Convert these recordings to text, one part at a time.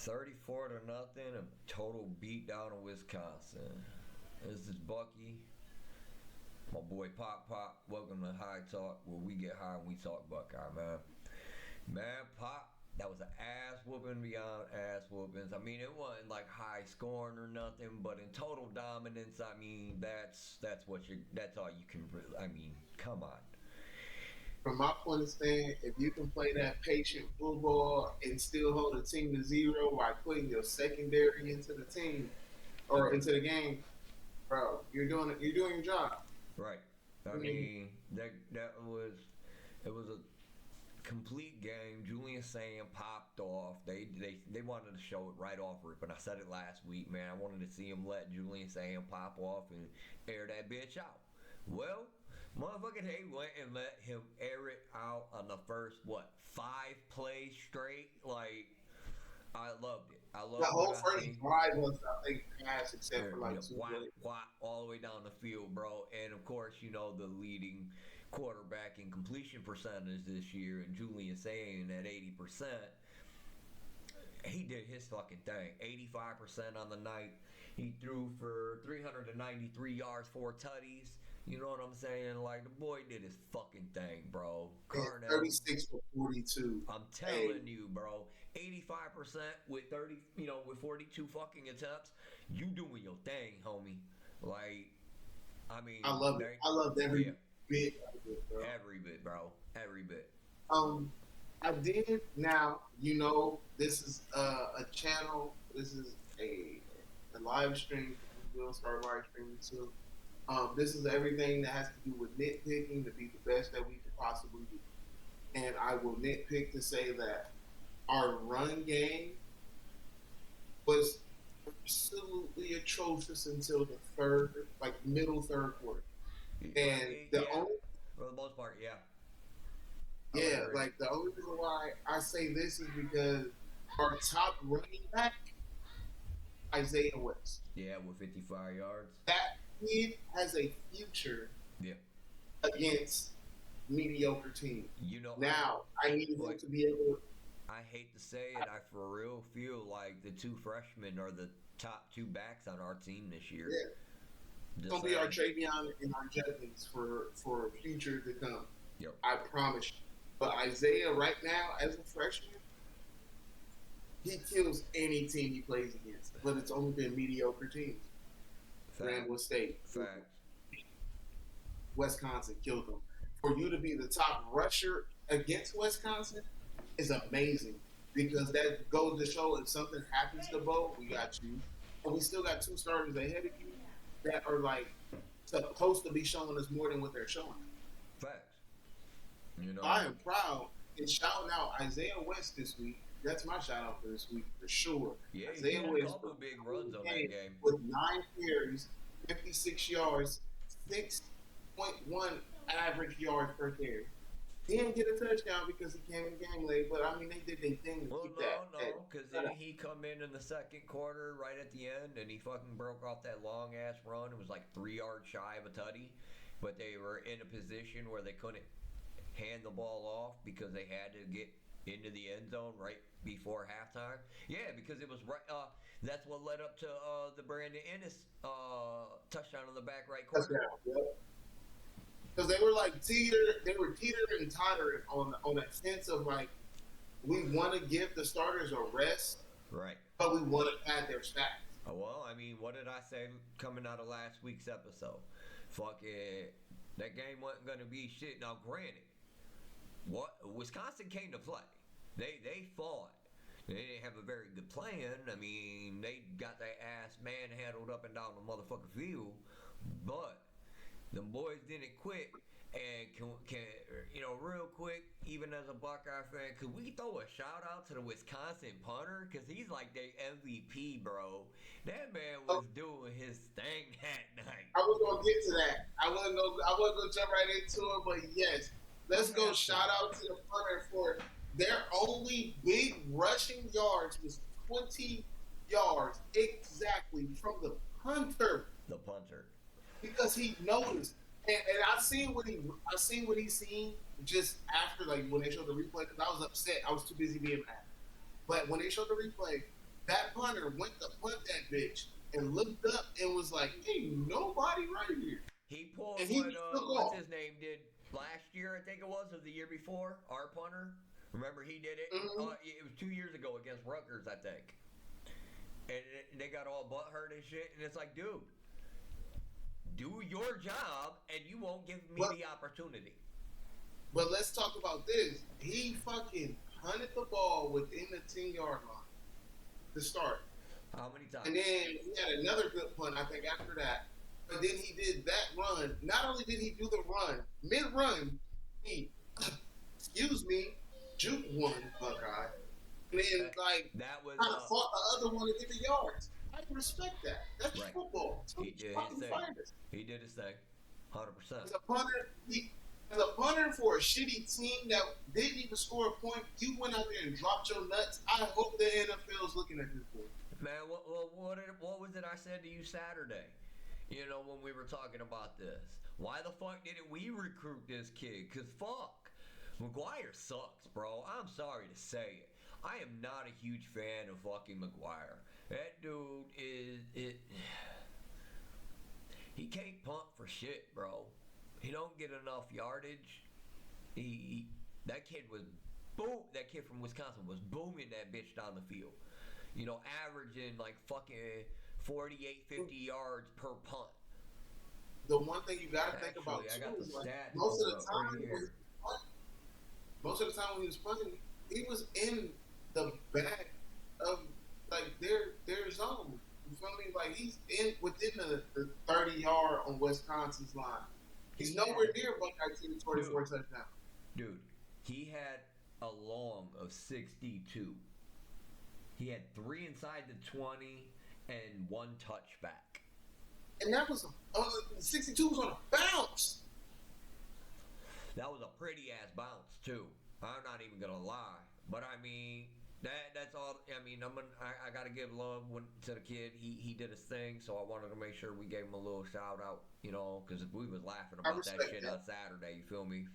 34-0, a total beatdown of Wisconsin. This is Bucky, my boy Pop Pop. Welcome to High Talk, where we get high and we talk Buckeye, man. Man, Pop, that was an ass whooping beyond ass whoopings. I mean, it wasn't like high scoring or nothing, but in total dominance, I mean, that's all you can. I mean, come on. From my point of stand, if you can play that patient football and still hold a team to zero while putting your secondary into the team or into the game, bro, you're doing your job. Right. I I mean, mean, that was it was a complete game. Julian Sam popped off. They wanted to show it right off rip, and I said it last week, man. I wanted to see him let Julian Sam pop off and air that bitch out. Well, motherfucking Hay went and let him air it out on the first 5 plays straight. Like, I loved it. I the loved what whole I first seen. drive was, I think, pass except for You like know, two whop, plays. whop, all the way down the field, bro. And of course, the leading quarterback in completion percentage this year, and Julian saying at 80%. He did his fucking thing. 85% on the night. He threw for 393 yards, 4 tutties. You know what I'm saying? Like, the boy did his fucking thing, bro. And Carnell, 36 for 42. I'm Hey, telling you, bro. 85% with 30, with 42 fucking attempts. You doing your thing, homie. Like, I I mean, love it. I loved yeah, every bit of it, bro. every bit, bro. Every bit. Um, I did. Now this is a channel. This is a live stream. We will start live streaming soon. This is everything that has to do with nitpicking to be the best that we could possibly do. And I will nitpick to say that our run game was absolutely atrocious until the third, like middle third quarter. And the Yeah, only, for the most part, yeah. I would yeah, agree. like the only reason why I say this is because our top running back, Isaiah West. Yeah, with 55 yards. That kid has a future Yeah. against mediocre teams. You know, Now, I need him like, to be able to. I hate to say it, I for real feel like the two freshmen are the top two backs on our team this year. Yeah, it's Just gonna be our saying. Travion and our Jennings for future to come. Yep. I promise you. But Isaiah, right now, as a freshman, he kills any team he plays against. But it's only been mediocre teams. Grambling Facts. State, Facts. Wisconsin killed them. For you to be the top rusher against Wisconsin is amazing because that goes to show if something happens to Bo, we got you. And we still got two starters ahead of you that are like supposed to be showing us more than what they're showing. Facts. You I know, am proud and shouting out Isaiah West this week. That's my shout out for this week for sure. yeah, he Isaiah had a West couple for big the runs on that game game. with 9 carries, 56 yards, 6.1 average yards per carry. He didn't get a touchdown because he came in the game late, but I mean they did their thing to Well, keep no, that no, because shutout. then he come in the second quarter right at the end and he fucking broke off that long ass run. It was like 3 yards shy of a tutty, but they were in a position where they couldn't hand the ball off because they had to get into the end zone right before halftime. Yeah, because it was right. That's what led up to the Brandon Ennis touchdown in the back right corner. Touchdown. Yep. Because they were teetering and tottering on that sense of like we want to give the starters a rest, Right. but we want to pad their stats. Well, I mean, what did I say coming out of last week's episode? Fuck it. That game wasn't gonna be shit. Now, granted, what Wisconsin came to play. They fought. They didn't have a very good plan. I mean, they got their ass manhandled up and down the motherfucking field, but them boys didn't quit. And real quick, even as a Buckeye fan, could we throw a shout out to the Wisconsin punter? Because he's like their MVP, bro. That man So was doing his thing that night. I was gonna get to that. I wasn't gonna jump right into it, but yes, let's go. Have Shout to. out to the punter for their only big rushing yards was 20 yards exactly from the punter The punter. because he noticed. And I seen what he seen just after like when they showed the replay because I was upset. I was too busy being mad. But when they showed the replay, that punter went to punt that bitch and looked up and was like, "Ain't nobody right here," He pulled and he what just took what's off. his name did last year, I think it was, or the year before. Our punter, remember he did it. Mm-hmm. It was 2 years ago against Rutgers, I think. And they got all butthurt and shit. And it's like, dude, do your job, and you won't give me But the opportunity. but let's talk about this. He fucking hunted the ball within the 10-yard line to start. How many times? And then he had another good punt, I think, after that. But then he did that run. Not only did he do the run, mid-run, he, excuse me, juke one Buckeye. And then, like, That was kind of fought the other one to get the yards. I respect that. That's Right. football. He did his Fucking thing. fighters. He did his thing, 100%. As a punter, as a punter for a shitty team that didn't even score a point, you went out there and dropped your nuts. I hope the NFL is looking at this boy. Man, what was it I said to you Saturday? You know, when we were talking about this. Why the fuck didn't we recruit this kid? Because fuck. McGuire sucks, bro. I'm sorry to say it. I am not a huge fan of fucking McGuire. That dude is. He can't punt for shit, bro. He don't get enough yardage. That kid was boom. That kid from Wisconsin was booming that bitch down the field. You know, averaging like fucking 48, 50 yards per punt. The one thing you gotta think about Actually, I too got is the like stat most of the right time, here. when he was punting, he was in the back of like their zone. You feel me? Like he's in within the 30-yard on Wisconsin's line. He's nowhere near Buckeye territory for a touchdown. Dude, he had a long of 62. He had 3 inside the 20 and 1 touchback. And that was 62 was on a bounce. That was a pretty ass bounce too. I'm not even gonna lie, but I mean that's all. I mean I gotta give love to the kid. He did his thing, so I wanted to make sure we gave him a little shout out. You know, because we was laughing about that shit on Saturday. You feel me?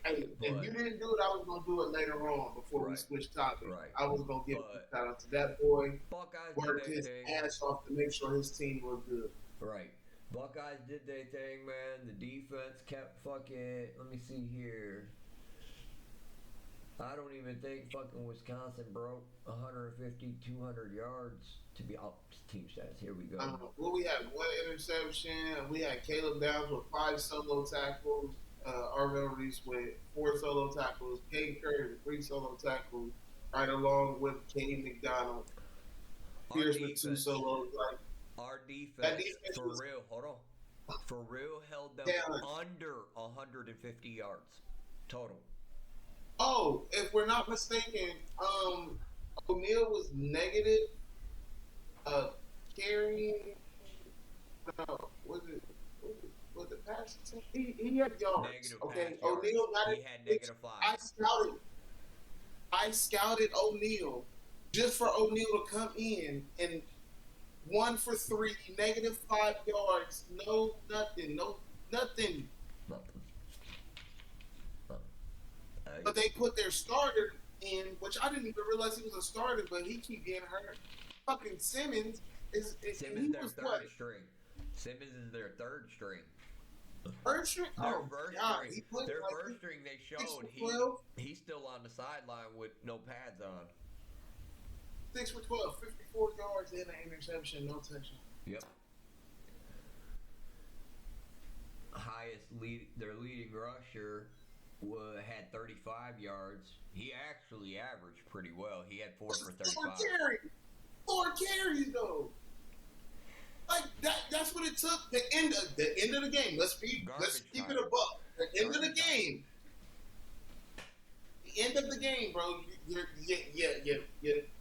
Hey, if you didn't do it, I was gonna do it later on before we switched topics. Right. I was gonna give a shout out to that boy. Buckeyes worked did his their thing. ass off to make sure his team was good. Right. Buckeyes did their thing, man. The defense kept fucking. Let me see here. I don't even think fucking Wisconsin broke 150, 200 yards to be out. Team stats. Here we go. Well, we had 1 interception. We had Caleb Downs with 5 solo tackles. Arvell Reese with 4 solo tackles. Caden Curry with 3 solo tackles. Right along with Kenny McDonald. Pierce with 2 solos. Like, our defense for was, real. Hold on. For real, held them under 150 yards total. Oh, if we're not mistaken, O'Neal was negative. Carrying. No, was it pass? He had yards. Negative okay, pass O'Neal yards. got it. He had negative 5. I scouted O'Neal just for O'Neal to come in and 1 for 3, negative 5 yards. No, nothing. But they put their starter in, which I didn't even realize he was a starter, but he keep getting hurt. Fucking Simmons is Simmons their third string. Simmons is their third string. First string? Their first string they showed he's still on the sideline with no pads on. 6 for 12, 54 yards and an interception, no touchdown. Yep. Their leading rusher had 35 yards. He actually averaged pretty well. He had 4 for 35. 4 carries though. Like that's what it took. The end of the game. Let's keep it a buck. The end of the game. The end of the game, bro. You're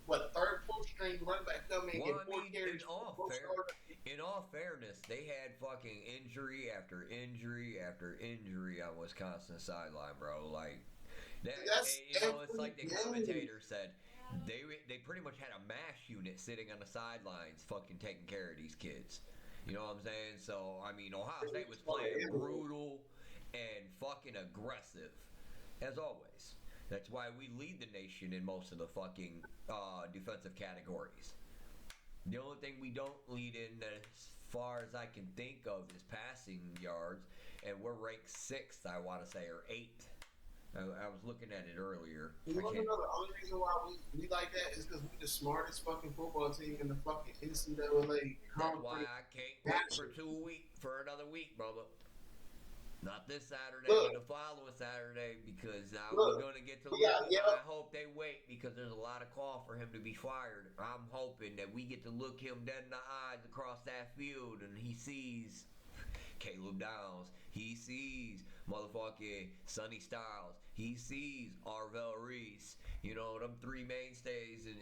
what, third, fourth string running back coming in, get 4 carries. In all fairness, they had fucking injury after injury after injury on Wisconsin's sideline, bro. Like it's like the commentator said. They pretty much had a MASH unit sitting on the sidelines fucking taking care of these kids. You know what I'm saying? So, I mean, Ohio State was playing brutal and fucking aggressive, as always. That's why we lead the nation in most of the fucking defensive categories. The only thing we don't lead in, as far as I can think of, is passing yards, and we're ranked 6th, I want to say, or 8th. I was looking at it earlier. You want to know the only reason why we like that is because we the smartest fucking football team in the fucking NCAA. That's why I can't wait for another week, brother. Not this Saturday, but the following Saturday, because now we're going to get to look at I hope they wait, because there's a lot of call for him to be fired. I'm hoping that we get to look him dead in the eyes across that field, and he sees Caleb Downs. He sees motherfucking Sonny Styles. He sees Arvell Reese. You know, them 3 mainstays, and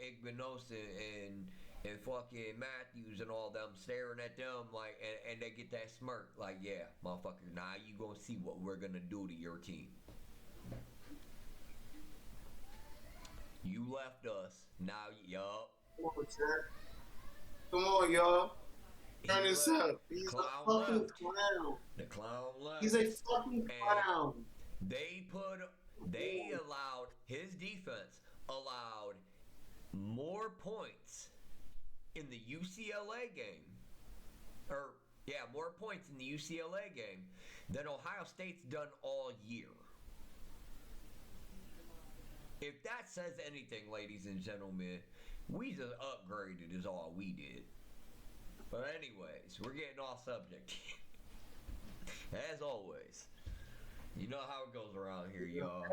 Igbinosa and fucking Matthews and all them staring at them like, and they get that smirk like, yeah, motherfucker, now you gonna see what we're gonna do to your team. You left us, now yup. Come on, y'all. Turn this up. He's a fucking clown. The clown left. He's a fucking clown. They allowed, his defense allowed more points in the UCLA game, more points in the UCLA game than Ohio State's done all year. If that says anything, ladies and gentlemen, we just upgraded is all we did. But anyways, we're getting off subject. As always. You know how it goes around here, y'all.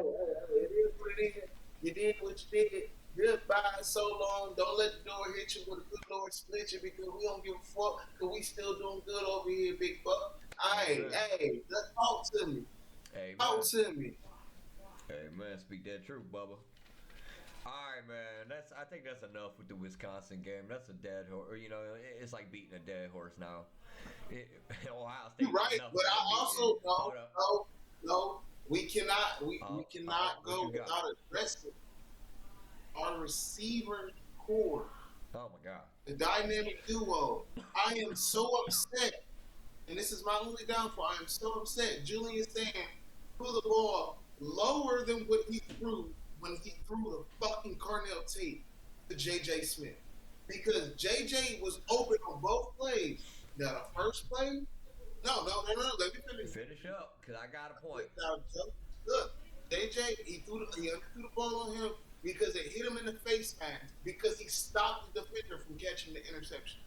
It is what it is. You did what you did. Goodbye so long. Don't let the door hit you with a good Lord split you, because we don't give a fuck, because we still doing good over here, big buck. Hey, let's talk to me. Hey, talk to me. Hey, man, speak that truth, Bubba. All right, man. I think that's enough with the Wisconsin game. That's a dead horse. You know, it's like beating a dead horse now. Ohio State. You're right, but I also no. We cannot go without addressing our receiver core. Oh my God. The dynamic duo. I am so upset, and this is my only downfall. I am so upset. Julian Sand threw the ball lower than what he threw when he threw the fucking Carnell tape to J.J. Smith. Because J.J. was open on both plays. Now, the first play, no, let me finish. Finish up, because I got a point. Look, J.J., he threw the ball on him because it hit him in the face mask, because he stopped the defender from catching the interception.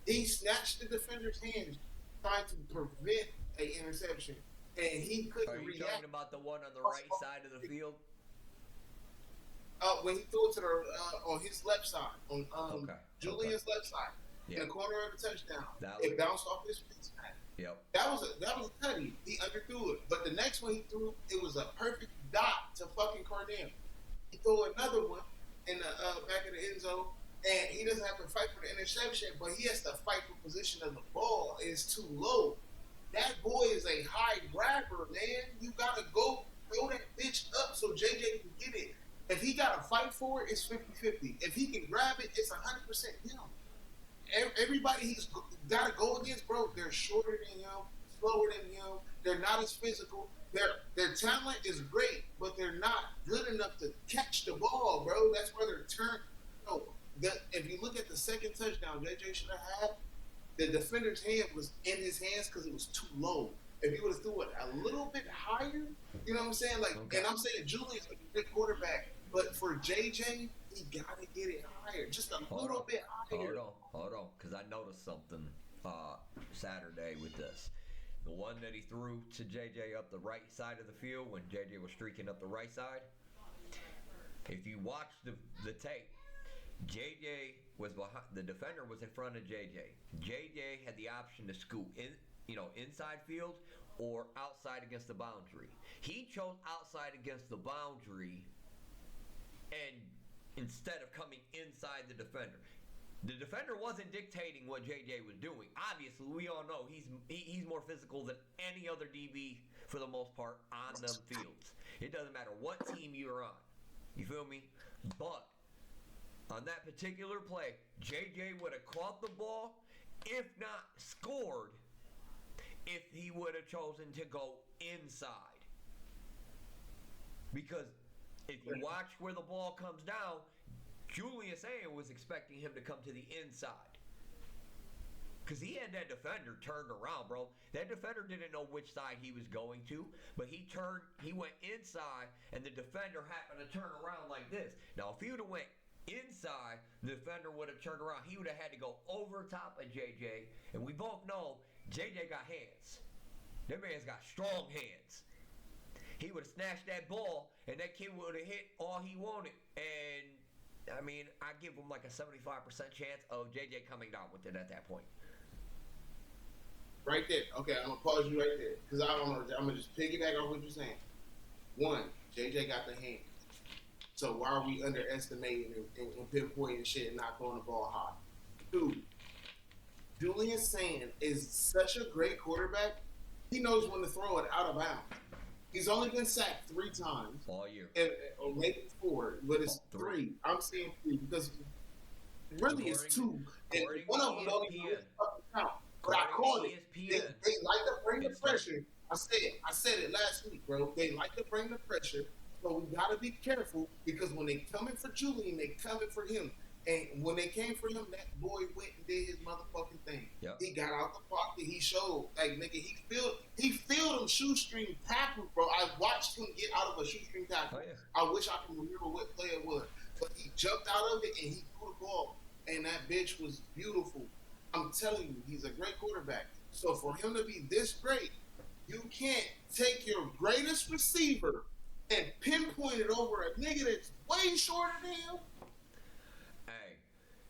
He snatched the defender's hands trying to prevent an interception, and he couldn't react. Are you talking about the one on the right side of the field? When he threw it to on his left side, on Julian's left side, in the corner of the touchdown, it bounced off his face mask. Yep. That was a tutty. He underthrew it. But the next one he threw, it was a perfect dot to fucking Cardano. He threw another one in the back of the end zone, and he doesn't have to fight for the interception, but he has to fight for position of the ball. It's too low. That boy is a high grabber, man. You gotta go throw that bitch up so JJ can get it. If he gotta fight for it, it's 50-50. If he can grab it, it's 100% him. Everybody he's got to go against, bro, they're shorter than him, slower than him. They're not as physical. Their talent is great, but they're not good enough to catch the ball, bro. That's where they're turned. If you look at the second touchdown JJ should have had, the defender's hand was in his hands because it was too low. If he would have threw it a little bit higher, you know what I'm saying? And I'm saying Julian's a good quarterback, but for JJ, he got to get it higher, just a little bit higher. Hold on, because I noticed something Saturday with this. The one that he threw to JJ up the right side of the field when JJ was streaking up the right side. If you watch the tape, JJ was behind, the defender was in front of JJ. JJ had the option to scoot in, inside field or outside against the boundary. He chose outside against the boundary, and instead of coming inside the defender. The defender wasn't dictating what JJ was doing. Obviously, we all know he's more physical than any other DB for the most part on them fields. It doesn't matter what team you're on. You feel me? But on that particular play, JJ would have caught the ball, if not scored, if he would have chosen to go inside. Because if you watch where the ball comes down, Julius Ayan was expecting him to come to the inside. Because he had that defender turned around, bro. That defender didn't know which side he was going to, but he went inside, and the defender happened to turn around like this. Now, if he would have went inside, the defender would have turned around. He would have had to go over top of JJ, and we both know JJ got hands. That man's got strong hands. He would have snatched that ball, and that kid would have hit all he wanted. And, I mean, I give him like a 75% chance of JJ coming down with it at that point. Right there. Okay, I'm going to pause you right there. Because I don't know. I'm going to just piggyback off what you're saying. One, JJ got the hands. So why are we underestimating and pinpointing shit and not throwing the ball high? Two, Julius Sand is such a great quarterback. He knows when to throw it out of bounds. He's only been sacked 3 times. All year. Or maybe 4, but it's 3. I'm saying 3 because really it's 2. And one of them don't even really fucking count. But I called it. They like to bring the pressure. I said it last week, bro. They like to bring the pressure. So we got to be careful because when they coming for Julian, they coming for him. And when they came for him, that boy went and did his motherfucking thing. Yep. He got out the pocket. He showed, like, nigga, he filled them shoestring tackles, bro. I watched him get out of a shoestring tackle. Oh, yeah. I wish I could remember what play it was. But he jumped out of it and he threw the ball. And that bitch was beautiful. I'm telling you, he's a great quarterback. So for him to be this great, you can't take your greatest receiver and pinpoint it over a nigga that's way shorter than him. Hey,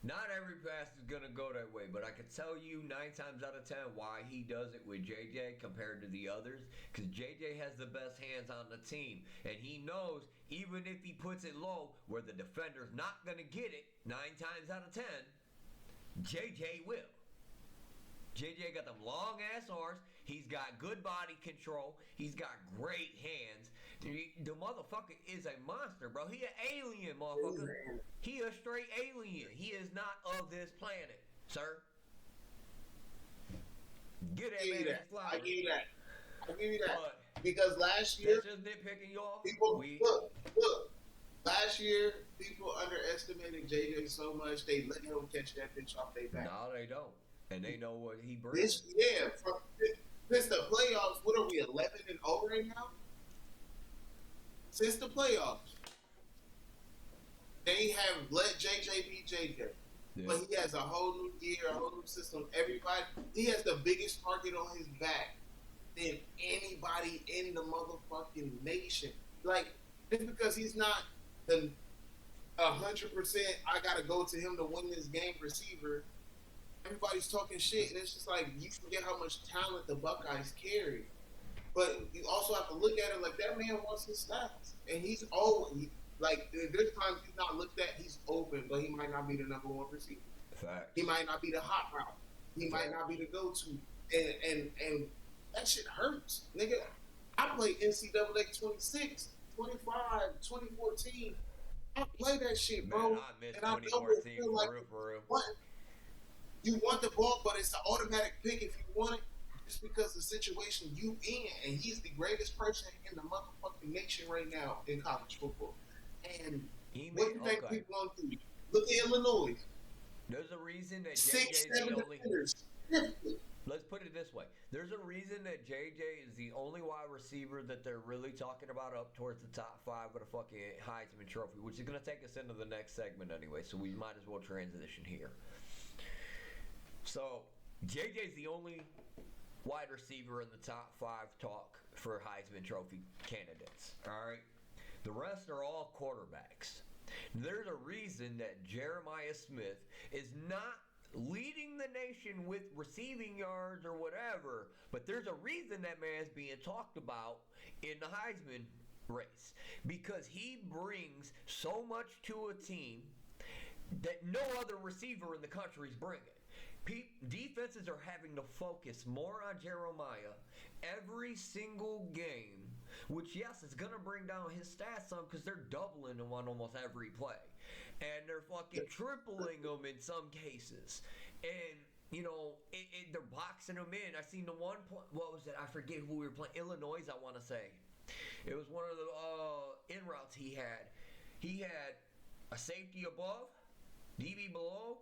not every pass is going to go that way, but I can tell you 9 times out of 10 why he does it with JJ compared to the others. Because JJ has the best hands on the team. And he knows even if he puts it low where the defender's not going to get it 9 times out of 10, JJ will. JJ got them long ass arms. He's got good body control. He's got great hands. The motherfucker is a monster, bro. He an alien, motherfucker. He a straight alien. He is not of this planet, sir. Get that man his flowers. I give you that. But because last year, that's just nitpicking y'all. People, look. Last year, people underestimated JJ so much they let him catch that bitch off their back. No, they don't. And they know what he brings. Since the playoffs, what are we, 11-0 right now? Since the playoffs, they have let JJ be JJ. Yeah. But he has a whole new year, a whole new system. He has the biggest target on his back than anybody in the motherfucking nation. Like, just because he's not the 100%, I got to go to him to win this game receiver, everybody's talking shit, and it's just like you forget how much talent the Buckeyes carry. But you also have to look at it like that man wants his stats, and he's always like there's times he's not looked at, he's open, but he might not be the number 1 receiver. Fact. He might not be the hot route. He might not be the go-to, and that shit hurts, nigga. I played NCAA 26, 25, 2014. I play that shit, bro. Man, I missed 2014 for real. What? You want the ball, but it's an automatic pick if you want it, just because the situation you in, and he's the greatest person in the motherfucking nation right now in college football. And what do you think people gonna do? Look at Illinois. There's a reason that 6, JJ 7 is the only. defenders. Let's put it this way. There's a reason that JJ is the only wide receiver that they're really talking about up towards the top 5 of the fucking Heisman Trophy, which is going to take us into the next segment anyway, so we might as well transition here. So, JJ's the only wide receiver in the top 5 talk for Heisman Trophy candidates. All right? The rest are all quarterbacks. There's a reason that Jeremiah Smith is not leading the nation with receiving yards or whatever, but there's a reason that man's being talked about in the Heisman race, because he brings so much to a team that no other receiver in the country is bringing. Defenses are having to focus more on Jeremiah every single game, which, yes, is going to bring down his stats some because they're doubling him on almost every play. And they're fucking tripling him in some cases. And, you know, they're boxing him in. I seen the one point, what was it? I forget who we were playing. Illinois, I want to say. It was one of the in routes he had. He had a safety above, DB below,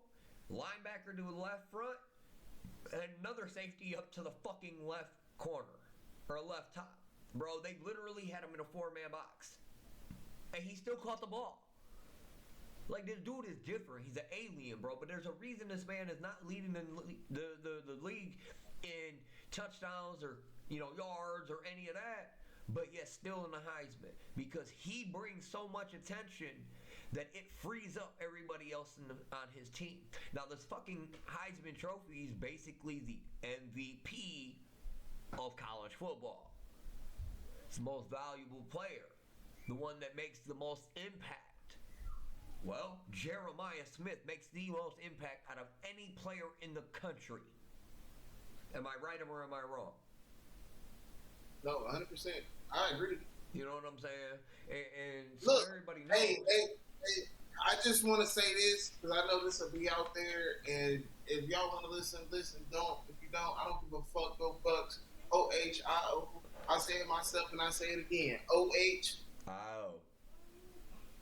linebacker to the left front, and another safety up to the fucking left corner or left top. Bro, they literally had him in a 4-man box. And he still caught the ball. Like, this dude is different. He's an alien, bro. But there's a reason this man is not leading the league in touchdowns or, yards or any of that. But yet still in the Heisman. Because he brings so much attention that it frees up everybody else on his team. Now, this fucking Heisman Trophy is basically the MVP of college football. It's the most valuable player. The one that makes the most impact. Well, Jeremiah Smith makes the most impact out of any player in the country. Am I right or am I wrong? No, 100%. I agree. You know what I'm saying? And so look, everybody knows. Hey, I just want to say this because I know this will be out there. And if y'all want to listen, listen. Don't. If you don't, I don't give a fuck. Go Bucks. OHIO. I say it myself and I say it again. OHIO.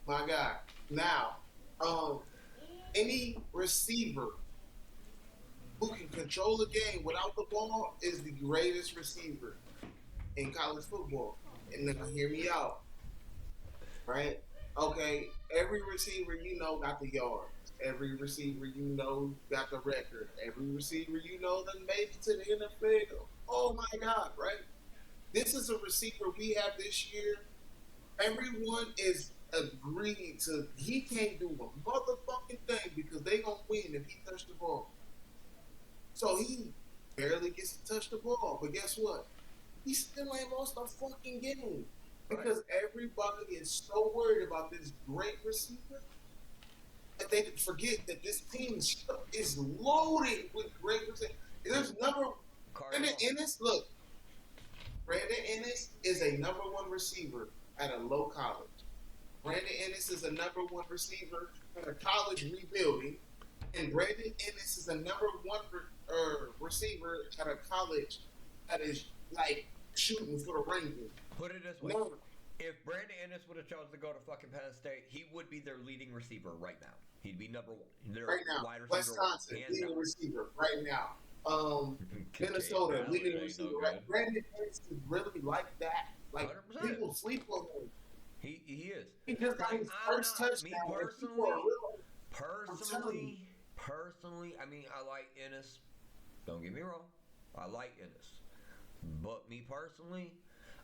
My God. Now, any receiver who can control the game without the ball is the greatest receiver in college football. And now hear me out. Right? Okay, every receiver got the yards. Every receiver got the record. Every receiver that made it to the NFL. Oh my God, right? This is a receiver we have this year. Everyone is agreed to he can't do a motherfucking thing because they gonna win if he touch the ball. So he barely gets to touch the ball. But guess what? He still ain't lost a fucking game. Because everybody is so worried about this great receiver that they forget that this team is loaded with great receivers. There's Brandon Ennis, look. Brandon Ennis is a number 1 receiver at a low college. Brandon Ennis is a number 1 receiver at a college rebuilding. And Brandon Ennis is a number 1 receiver at a college that is like shooting for the Rangers. Put it this way. If Brandon Ennis would have chosen to go to fucking Penn State, he would be their leading receiver right now. He'd be number 1. Their right now. Wide receiver Wisconsin, leading receiver right now. Minnesota, leading receiver. Right? Brandon Ennis is really like that. Like 100%. People sleep on him. He is. He just got his first touchdown. Personally, I mean, I like Ennis. Don't get me wrong. I like Ennis. But me personally,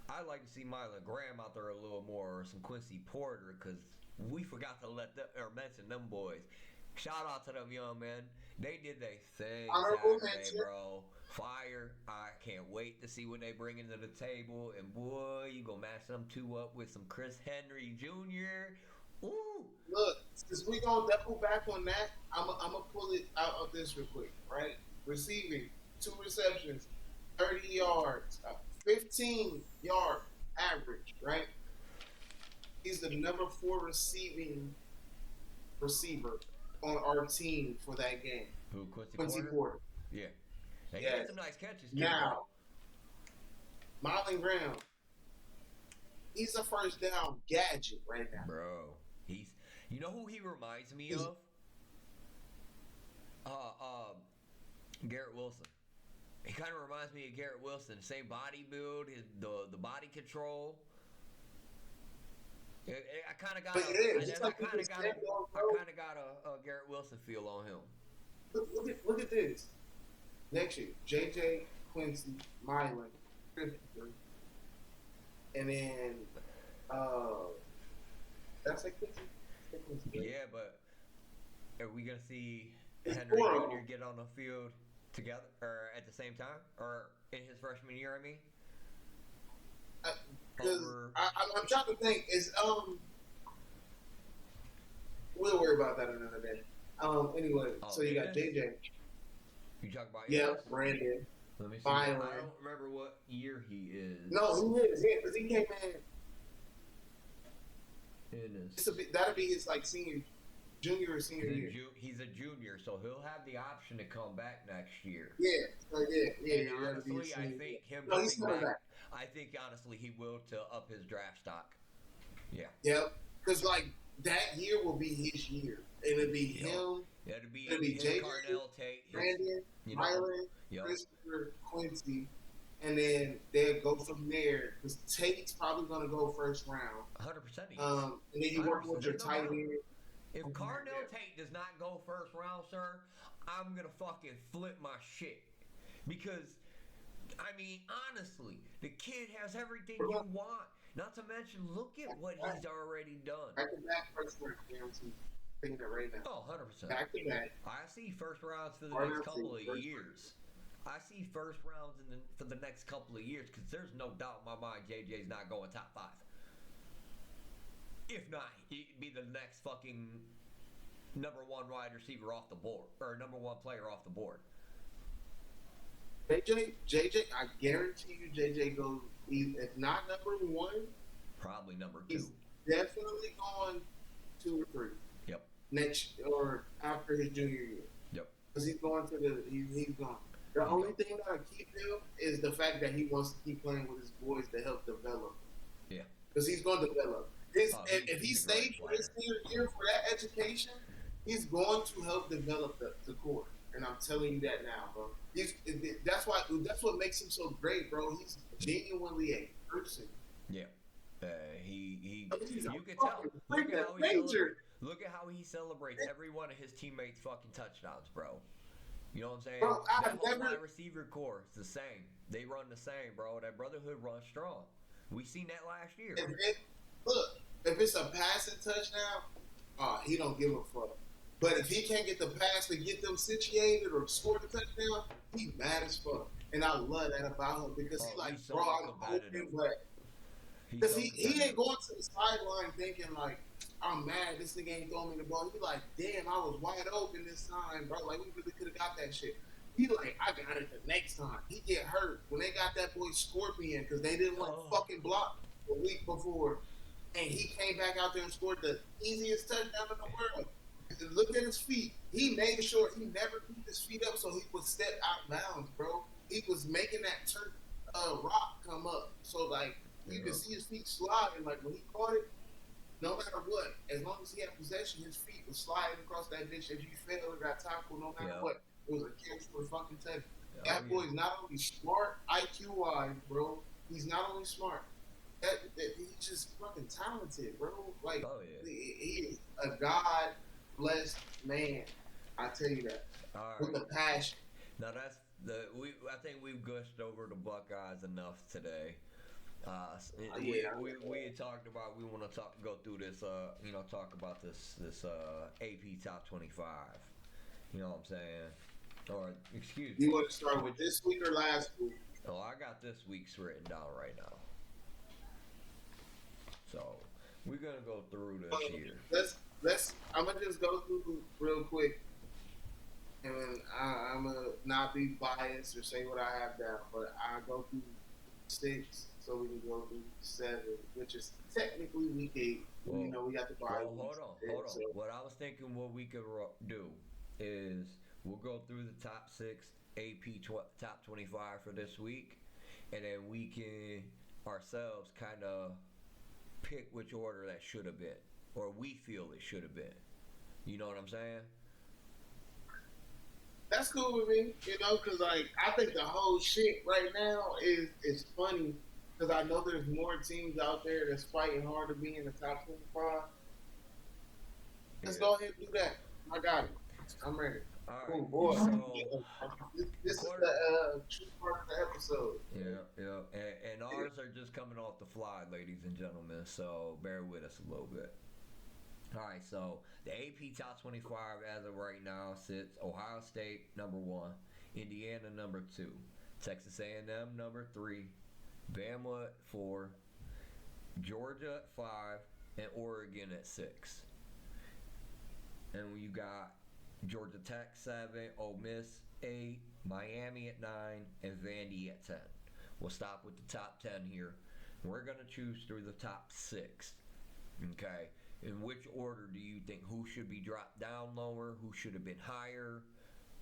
I like to see Mylan Graham out there a little more, or some Quincy Porter, because we forgot to mention them boys. Shout out to them young men. They did their thing Saturday, bro. Fire. I can't wait to see what they bring into the table. And boy, you gonna match them two up with some Chris Henry Jr. Ooh. Look, since we gonna double back on that, I'm gonna pull it out of this real quick, right? Receiving, 2 receptions, 30 yards, 15-yard average, right? He's the number 4 receiving receiver on our team for that game. Who, Quincy Porter? Yeah. He had some nice catches, too. Now, Mylan Graham, he's a first down gadget right now. Bro, you know who he reminds me of? Garrett Wilson. He kind of reminds me of Garrett Wilson. Same body build, the body control. I kind of got a Garrett Wilson feel on him. Look at this. Next year, JJ, Quincy, Mylan, Christopher, and then that's like Quincy. Yeah, but are we gonna see Henry Jr. get on the field together or at the same time, or in his freshman year? I mean, because I'm trying to think. We'll worry about that another day. Anyway, so you got JJ. You talking about? Yeah, Brandon. Let me see. I don't remember what year he is. No, he is. Because he came in. It is. That'll be his like senior. junior or senior year. He's a junior, so he'll have the option to come back next year. Yeah, And that'll be honestly, his I senior think year. him No, he's coming coming back, back. I think honestly he will to up his draft stock. Yeah. Yep. Because like that year will be his year. It'll be him. It'll be JJ, Carnell Tate, Brandon, Mylan, Yep. Christopher, Quincy, and then they'll go from there. Because Tate's probably gonna go first round. 100%. And then you work with your tight end. If Carnell Tate does not go first round, sir, I'm gonna fucking flip my shit. Because, I mean, honestly, the kid has everything you want. Not to mention, look at what he's already done. Back to back first round guarantee. Thinking that right now. Oh, 100%. Back to back. I see first rounds for the next couple of years. I see first rounds for the next couple of years because there's no doubt in my mind JJ's not going top 5. If not, he'd be the next fucking number 1 wide receiver off the board or number 1 player off the board. JJ, I guarantee you, JJ goes. If not number 1, probably number 2. He's definitely going 2 or 3. Yep. Next or after his junior year. Yep. Because he's going to he's gone. The only thing that I keep him is the fact that he wants to keep playing with his boys to help develop. Yeah. Because he's going to develop. If he stays for his senior year for that education, he's going to help develop the core. And I'm telling you that now, bro. That's what makes him so great, bro. He's genuinely a person. Yeah. You can tell. Look at how he celebrates every one of his teammates' fucking touchdowns, bro. You know what I'm saying? Bro, that whole receiver core is the same. They run the same, bro. That brotherhood runs strong. We seen that last year. If it's a passing touchdown, he don't give a fuck. But if he can't get the pass to get them situated or score the touchdown, he's mad as fuck. And I love that about him because he's like, bro, I'm hoping, but because he ain't going to the sideline thinking like, I'm mad, this nigga ain't throwing me the ball. He like, damn, I was wide open this time, bro. Like, we really could have got that shit. He like, I got it the next time. He get hurt when they got that boy Scorpion because they didn't want to fucking block the week before. And he came back out there and scored the easiest touchdown in the world. Look at his feet. He made sure he never put his feet up so he would step out of bounds, bro. He was making that rock come up. So, like, you could see his feet sliding. Like, when he caught it, no matter what, as long as he had possession, his feet was sliding across that bitch. If you failed or got tackled, no matter what, it was a catch for a fucking touchdown. That boy is not only smart, IQ-wise, bro. He's not only smart. He's just fucking talented, bro. Like, he is a God-blessed man. I tell you that. With the passion. Now that's I think we've gushed over the Buckeyes enough today. We had talked about we want to go through this talk about this AP top 25. You know what I'm saying? Or excuse me. You want to start with this week or last week? Oh, I got this week's written down right now. So we're gonna go through this here. Let's. I'm gonna just go through real quick, and I'm gonna not be biased or say what I have down, but I go through 6. So we can go through 7, which is technically week 8. Well, we got the bye. Hold on. So. What I was thinking, what we could do is we'll go through the top 6 AP top 25 for this week, and then we can ourselves kind of pick which order that should have been, or we feel it should have been. You know what I'm saying? That's cool with me, because like I think the whole shit right now is funny. Because I know there's more teams out there that's fighting hard to be in the top 25. Let's go ahead and do that. I got it. I'm ready. All right. Cool, boy. So, this is the true part of the episode. Yeah. And ours are just coming off the fly, ladies and gentlemen. So bear with us a little bit. All right. So the AP top 25 as of right now sits Ohio State number 1, Indiana number 2, Texas A&M number 3. Bama at 4, Georgia at 5, and Oregon at 6. And you got Georgia Tech 7, Ole Miss 8, Miami at 9, and Vandy at 10. We'll stop with the top 10 here. We're going to choose through the top 6. Okay? In which order do you think who should be dropped down lower, who should have been higher,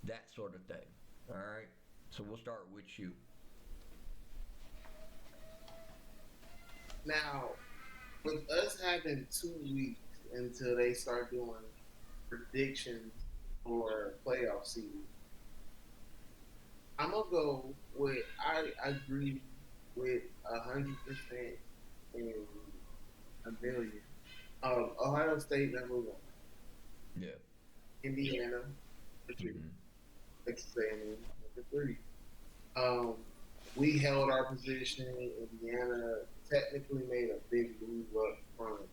that sort of thing? All right. So we'll start with you. Now, with us having 2 weeks until they start doing predictions for playoff season, I'm gonna go with I agree with 100% in a million. Ohio State number one, Yeah. Indiana number two, Mm-hmm. Texas A&M number three. Um, we held our position. Indiana technically made a big move up front.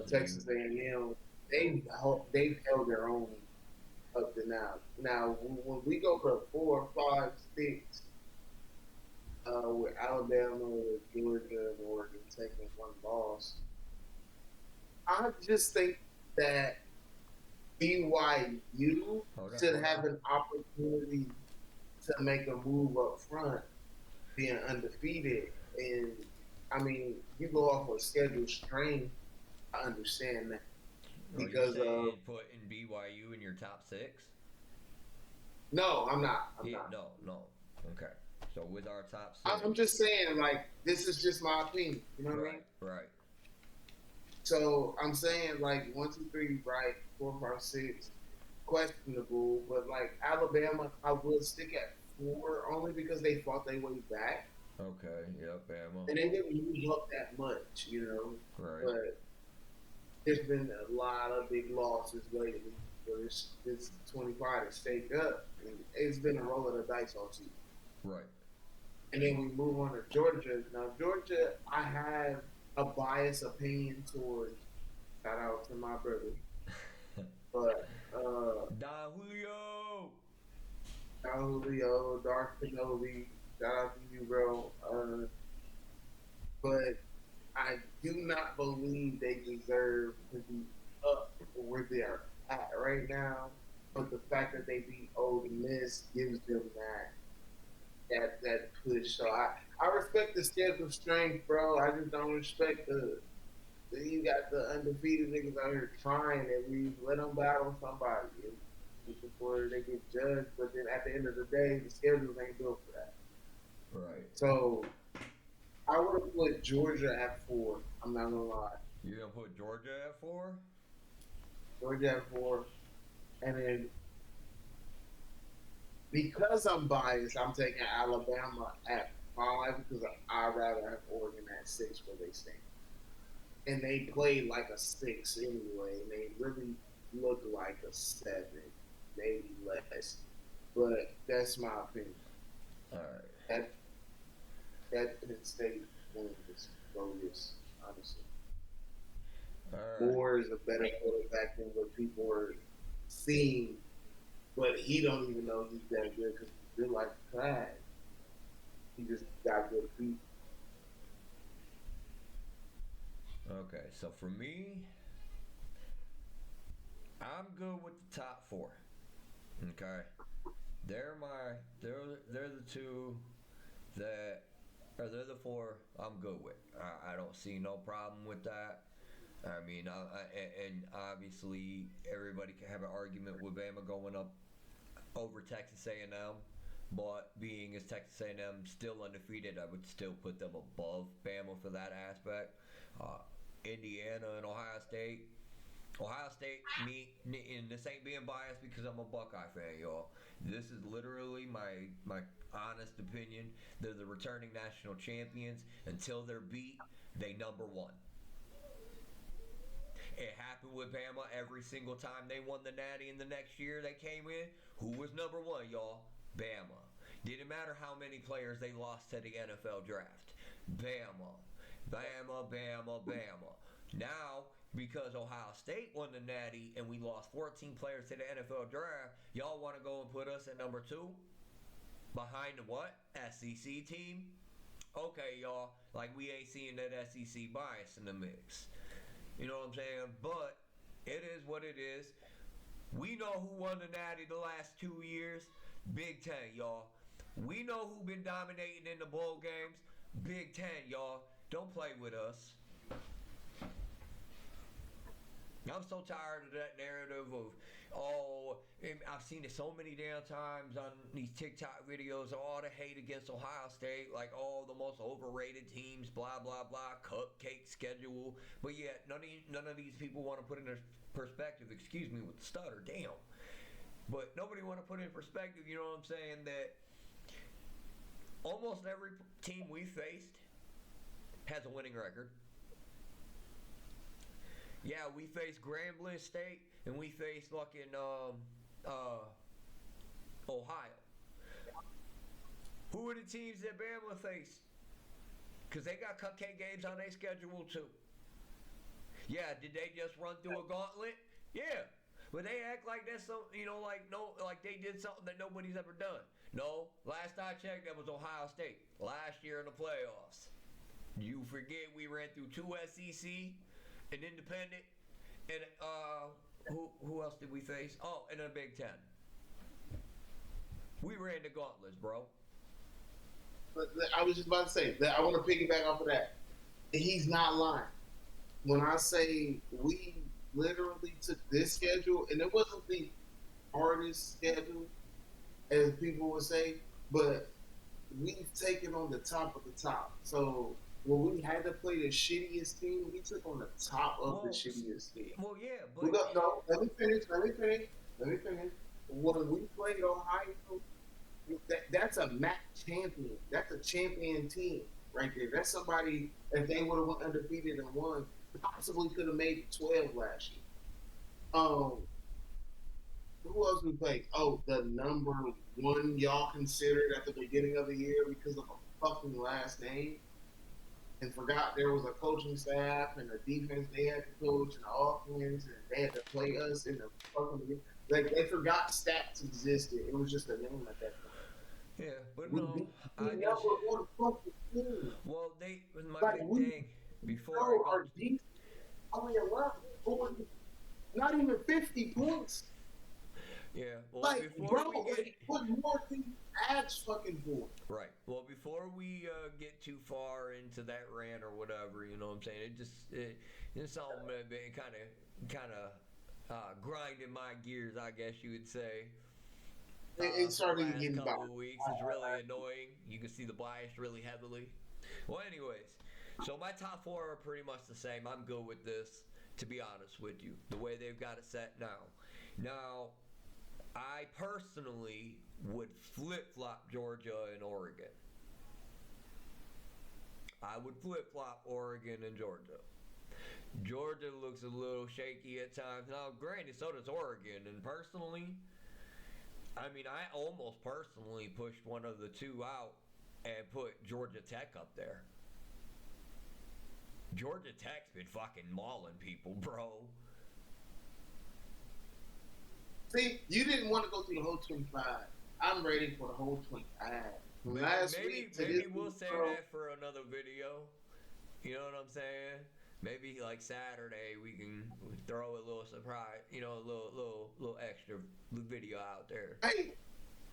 Texas A&M, they've held their own up to now. Now, when we go for 4, 5, 6, with Alabama, with Georgia, and Oregon taking one loss, I just think that BYU should have an opportunity to make a move up front, being undefeated. And I mean, you go off of schedule strength, I understand that because you're putting BYU in your top 6? No, I'm not. I'm not. No. Okay. So with our top 6, I'm just saying, like, this is just my opinion. You know what I mean? Right. So I'm saying, like, 1, 2, 3, right, 4, 5, 6, questionable. But like Alabama, I would stick at 4 only because they fought their way back. Okay. Yep. Bama. And they didn't move up that much, you know. Right. But there's been a lot of big losses lately. Where this 25 to stake up. And it's been a roll of the dice all season. Right. And then we move on to Georgia. Now, Georgia, I have a biased opinion towards. Shout out to my brother. But Don Julio, Darth Pinoli, shout out to you, bro. But I do not believe they deserve to be up where they are at right now. But the fact that they beat Ole Miss gives them that push. So I respect the schedule strength, bro. I just don't respect the you got the undefeated niggas out here trying, and we let them battle somebody before they get judged. But then at the end of the day, the schedules ain't built for that. Right. So I would have put Georgia at 4. I'm not gonna lie. You're gonna put Georgia at 4? Georgia at 4, and then because I'm biased, I'm taking Alabama at 5 because I'd rather have Oregon at 6 where they stand. And they played like a 6 anyway, and they really look like a 7, maybe less. But that's my opinion. All right. That Penn State win is bogus, honestly. All right. Moore is a better quarterback than what people are seeing, but he don't even know he's that good because he's good like trash. He just got good feet. Okay, so for me, I'm good with the top 4. Okay, they're the 2 that, or they're the 4 I'm good with. I don't see no problem with that. I mean, and obviously everybody can have an argument with Bama going up over Texas A&M, but being as Texas A&M still undefeated, I would still put them above Bama for that aspect. Indiana and Ohio State. Me, and this ain't being biased because I'm a Buckeye fan, y'all. This is literally my honest opinion. They're the returning national champions. Until they're beat, they number 1. It happened with Bama every single time they won the Natty, and the next year they came in. Who was number 1, y'all? Bama. Didn't matter how many players they lost to the NFL draft. Bama. Now, because Ohio State won the Natty and we lost 14 players to the NFL draft, y'all want to go and put us at number 2? Behind the what? SEC team? Okay, y'all. Like, we ain't seeing that SEC bias in the mix. You know what I'm saying? But it is what it is. We know who won the Natty the last 2 years. Big Ten, y'all. We know who been dominating in the bowl games. Big Ten, y'all. Don't play with us. I'm so tired of that narrative of, oh, and I've seen it so many damn times on these TikTok videos, all the hate against Ohio State, like, oh, the most overrated teams, blah, blah, blah, cupcake schedule. But yet, none of these people want to put in their perspective, excuse me with the stutter, damn. But nobody want to put in perspective, you know what I'm saying, that almost every team we faced has a winning record. Yeah, we faced Grambling State and we faced fucking Ohio. Who are the teams that Bama faced? Because they got cupcake games on their schedule too. Yeah, did they just run through a gauntlet? Yeah. But they act like that's something, like they did something that nobody's ever done. No, last I checked, that was Ohio State. Last year in the playoffs. You forget we ran through 2 SEC, an independent, and who else did we face? Oh, and a Big Ten. We ran the gauntlets, bro. But I was just about to say that I want to piggyback off of that. He's not lying. When I say we literally took this schedule, and it wasn't the hardest schedule, as people would say, but we've taken on the top of the top. So when we had to play the shittiest team, we took on the top of the shittiest team. Well, yeah, but no, let me finish. When we played Ohio, that's a MAC champion. That's a champion team right there. That's somebody, if they would have went undefeated and won, possibly could have made 12 last year. Who else we played? Oh, the number one y'all considered at the beginning of the year because of a fucking last name, and forgot there was a coaching staff and a defense they had to coach and the offense, and they had to play us in the fucking, like, they forgot stats existed. It was just a name at that point. Yeah, but no, I just, well, my big thing before our defense, only 11, not even 50 points. Yeah, well, like, before bro, we get put more things ads fucking for. Right. Well, before we get too far into that rant or whatever, you know what I'm saying? It's something that been kind of grinding my gears, I guess you would say. It started getting a couple of weeks. It's really annoying. You can see the bias really heavily. Well, anyways, so my top 4 are pretty much the same. I'm good with this, to be honest with you, the way they've got it set now. Now, I personally would flip-flop Georgia and Oregon. I would flip-flop Oregon and Georgia. Georgia looks a little shaky at times. Now, granted, so does Oregon. And personally, I mean, I almost personally pushed one of the two out and put Georgia Tech up there. Georgia Tech's been fucking mauling people, bro. See, you didn't want to go through the whole 25. I'm ready for the whole 25. Maybe we'll save that for another video. You know what I'm saying? Maybe like Saturday we can throw a little surprise, a little extra video out there. Hey,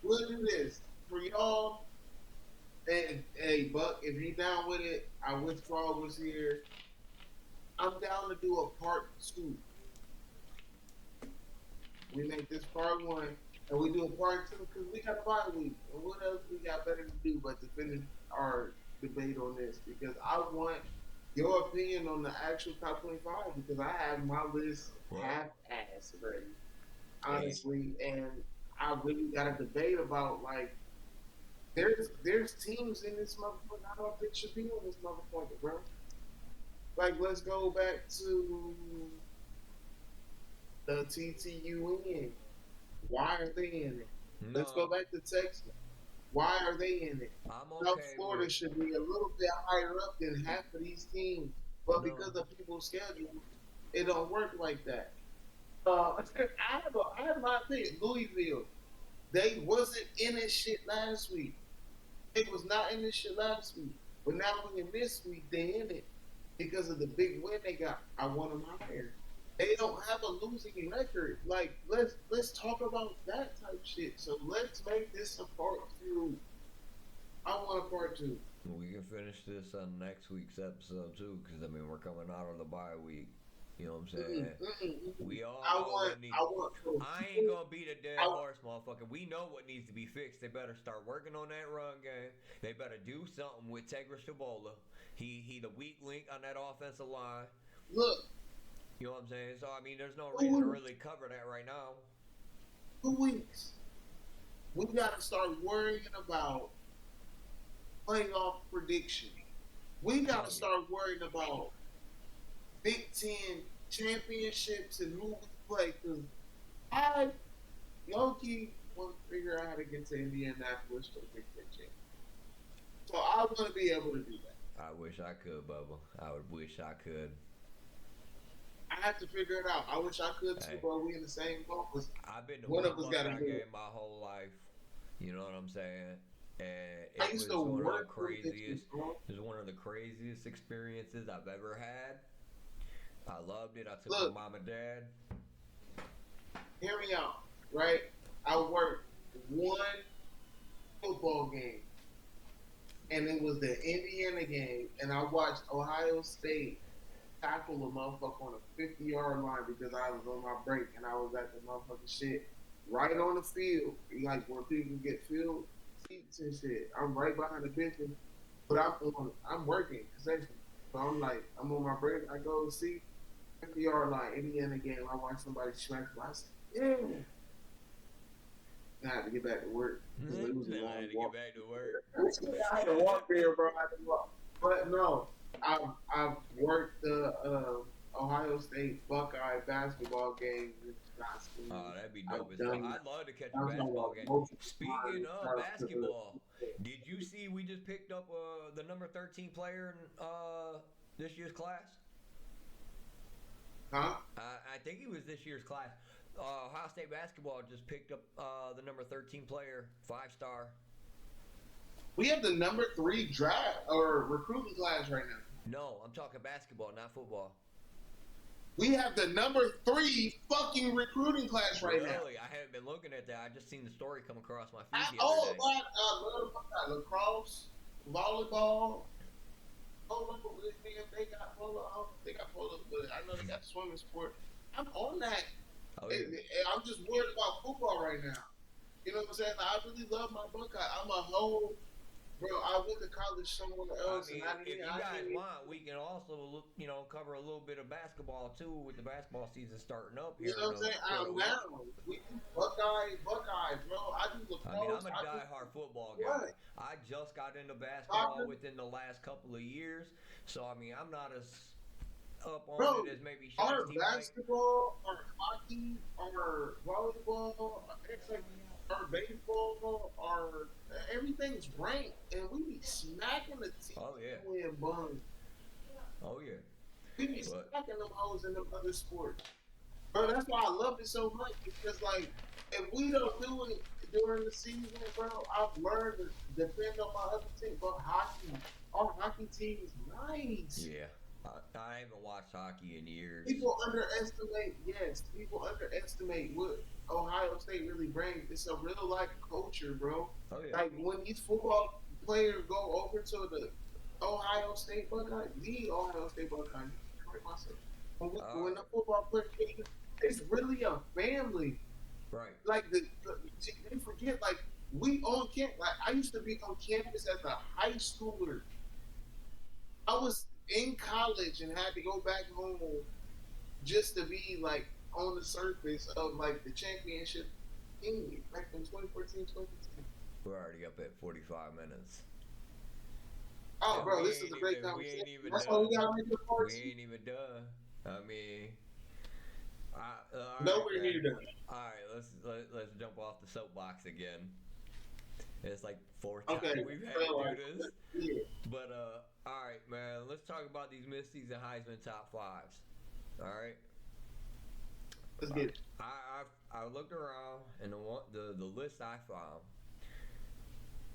we'll do this for y'all. Hey, Buck, if you down with it, I wish Frog was here. I'm down to do a part 2. We make this part 1, and we do a part 2 because we got a bye week. And what else we got better to do but to finish our debate on this? Because I want your opinion on the actual top 25 because I have my list half-assed ready, honestly. And I really got a debate about, like, there's teams in this motherfucker I don't think should be on this motherfucker, bro. Like, let's go back to the TTUN. Why are they in it? No. Let's go back to Texas. Why are they in it? I'm okay South Florida should be a little bit higher up than half of these teams, but because of people's schedule, it don't work like that. I have my opinion. Louisville, they wasn't in this shit last week. It was not in this shit last week, but now in this week they in it because of the big win they got. I want them higher. They don't have a losing record. Like, let's talk about that type shit. So let's make this a part 2. I want a part 2. We can finish this on next week's episode too, because I mean we're coming out of the bye week. You know what I'm saying? We all I know want, what needs. I want. I ain't gonna beat a dead I, horse, motherfucker. We know what needs to be fixed. They better start working on that run game. They better do something with Tegra Shabola. He the weak link on that offensive line. look, You know what I'm saying? So I mean, there's no 2 reason to weeks, really cover that right now. 2 weeks. We got to start worrying about playoff prediction. We got Oh to yeah. start worrying about Big Ten championships and who we play. Because I, low-key, want to figure out how to get to Indianapolis for the Big Ten championship. So I want to be able to do that. I wish I could, Bubba. I would wish I could. I have to figure it out. I wish I could too, Hey, but we in the same boat. I've been to One one of us got to Buckeye do game it. my whole life. You know what I'm saying? And I it used was to one of the work for bitches, craziest. bro. It was one of the craziest experiences I've ever had. I loved it. I took my Look, mom and dad. hear me out, right? I worked one football game, and it was the Indiana game, and I watched Ohio State tackle a motherfucker on a 50-yard line because I was on my break and I was at the motherfucking shit right on the field, like where people get field seats and shit. I'm right behind the benches, but I'm working concession. So I'm like, I'm on my break. I go see 50-yard line, Indiana game. I watch somebody smack me. I said, yeah. I had to get back to work because it was a I long had to get walk. back to work. I had to walk there, bro. I had to walk. But no, I've worked the Ohio State Buckeye basketball game in Wisconsin. Oh, that'd be dope I've as fuck. done I'd love to catch a I've done basketball game. multiple Speaking times. of basketball, did you see we just picked up the number 13 player in this year's class? Huh? I think he was this year's class. Ohio State basketball just picked up the number 13 player, 5-star. We have the number 3 draft or recruiting class right now. No, I'm talking basketball, not football. We have the number 3 fucking recruiting class right now. Really? I haven't been looking at that. I just seen the story come across my feed the other Oh, day. lacrosse, volleyball. Polo, they got polo. They got polo, but I know they got swimming sport. I'm on that. Oh, yeah. I'm just worried about football right now. You know what I'm saying? I really love my Buckeye. I'm a whole bro. I went to college somewhere I else, mean, and if you guys want, we can also look, cover a little bit of basketball too, with the basketball season starting up here. you know what I'm saying? I'm down. We do Buckeye, bro. I do lacrosse. I mean, I'm a diehard football guy. I just got into basketball within the last couple of years, so I mean, I'm not as up on bro, it as maybe our Shiesty basketball, our hockey, our volleyball, our baseball, our everything's ranked, and we be smacking the team. Oh yeah. Win bun. Oh yeah. We be smacking them hoes in them other sports. Bro, that's why I love it so much because like if we don't do it during the season, bro, I've learned to depend on my other team. But hockey, our hockey team is nice. Yeah. I haven't watched hockey in years. People underestimate what Ohio State really brings. It's a real life culture, bro. Oh yeah. Like when these football players go over to the Ohio State Buckeyes, when the football players, it's really a family. Right. Like they forget, like we on campus. Like I used to be on campus as a high schooler. I was in college and had to go back home just to be like on the surface of like the championship team back in 2014, 2015. We're already up at 45 minutes. Oh, and bro, this is a great conversation. That's why we gotta make the part. We ain't even done. I mean, nowhere near done. All right, let's jump off the soapbox again. It's like 4 times we've had to do this. Yeah. But all right, man. Let's talk about these mid-season Heisman top 5s. All right. Let's get it. I looked around and the list I found,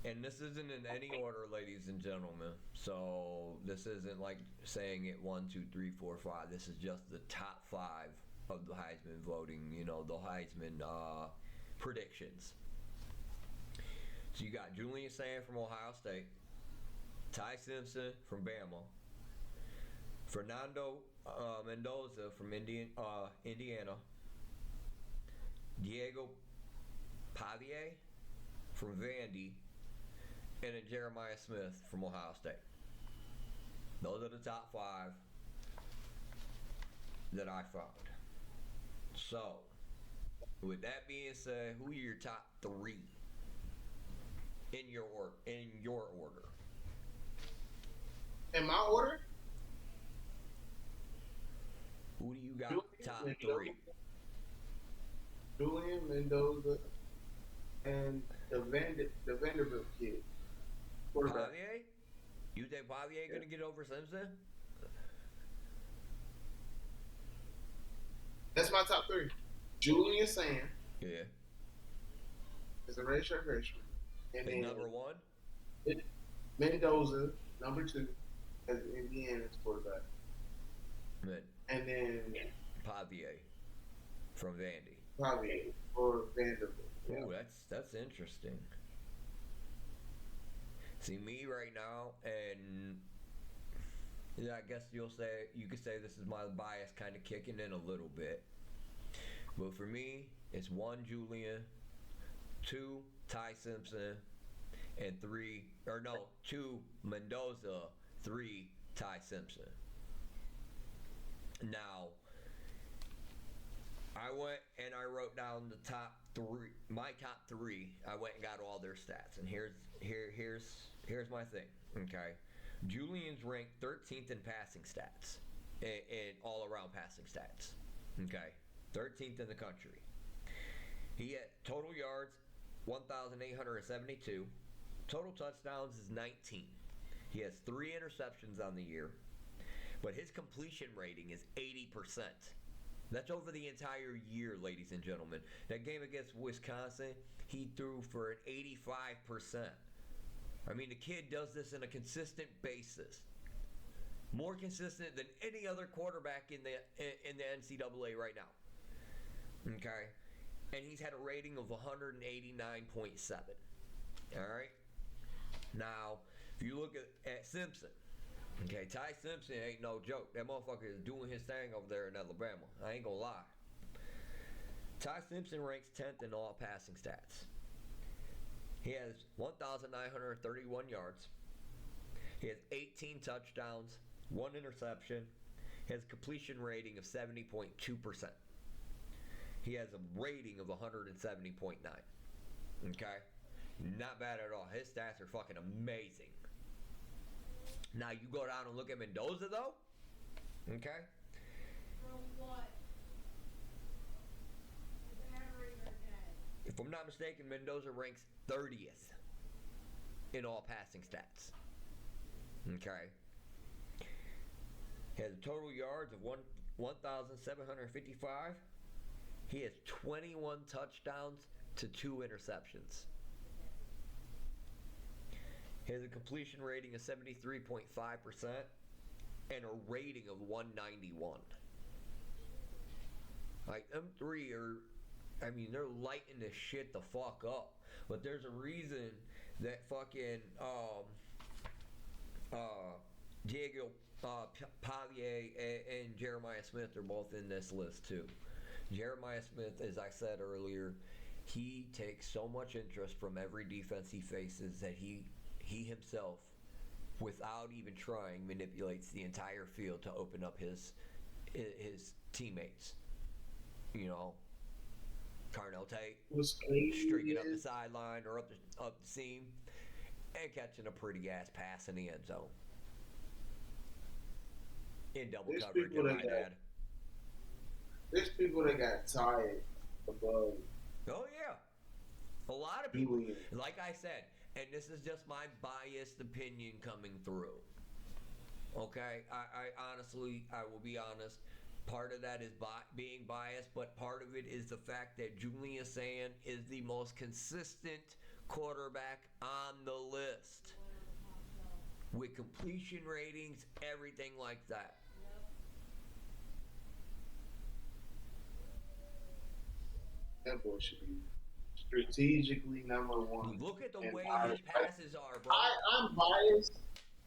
and this isn't in any order, ladies and gentlemen. So this isn't like saying it 1, 2, 3, 4, 5. This is just the top 5 of the Heisman voting. The Heisman predictions. So you got Julian Sand from Ohio State, Ty Simpson from Bama, Fernando Mendoza from Indiana. Diego Pavia from Vandy. And then Jeremiah Smith from Ohio State. Those are the top 5 that I found. So, with that being said, who are your top 3 in your order? In my order? Who do you got top Mendoza, 3? Julian Mendoza and the Vanderbilt kid. Pavia? You think Pavia gonna get over Simpson? That's my top 3. Julian Sand. Yeah. Is a redshirt freshman. And then number 1? Mendoza, number 2, as Indiana's quarterback. Man. And then Pavia from Vandy. Pavia for Vanderbilt. Yeah. Ooh, that's interesting. See, me right now, and I guess you could say this is my bias kind of kicking in a little bit. But for me, it's 1 Julian, 2 Ty Simpson, and 2 Mendoza, 3 Ty Simpson. Now, I went and I wrote down the top 3, my top 3. I went and got all their stats, and here's my thing. Okay, Julian's ranked 13th in passing stats, in all around passing stats. Okay, 13th in the country. He had total yards 1,872. Total touchdowns is 19. He has 3 interceptions on the year, but his completion rating is 80%. That's over the entire year, ladies and gentlemen. That game against Wisconsin, he threw for an 85%. I mean, the kid does this on a consistent basis. More consistent than any other quarterback in the NCAA right now. Okay? And he's had a rating of 189.7. All right? Now, if you look at Simpson, okay, Ty Simpson ain't no joke. That motherfucker is doing his thing over there in Alabama. I ain't gonna lie. Ty Simpson ranks 10th in all passing stats. He has 1,931 yards. He has 18 touchdowns, 1 interception. He has a completion rating of 70.2%. He has a rating of 170.9. Okay? Not bad at all. His stats are fucking amazing. Now you go down and look at Mendoza though. Okay? For what? If I'm not mistaken, Mendoza ranks 30th in all passing stats. Okay? He has total yards of 1,755. He has 21 touchdowns to 2 interceptions. He has a completion rating of 73.5% and a rating of 191. Like, them 3 are, I mean, they're lighting this shit the fuck up. But there's a reason that fucking Diego Pavia and Jeremiah Smith are both in this list too. Jeremiah Smith, as I said earlier, he takes so much interest from every defense he faces that he himself, without even trying, manipulates the entire field to open up his teammates. You know, Carnell Tate streaking up the sideline or up the seam and catching a pretty ass pass in the end zone. In double coverage, I might add. There's people that got tired above. Oh yeah, a lot of people. Like I said, and this is just my biased opinion coming through. Okay, I honestly, I will be honest. Part of that is being biased, but part of it is the fact that Julian Sand is the most consistent quarterback on the list, with completion ratings, everything like that. That boy should be strategically number 1. Look at the way his passes are, bro. I'm biased.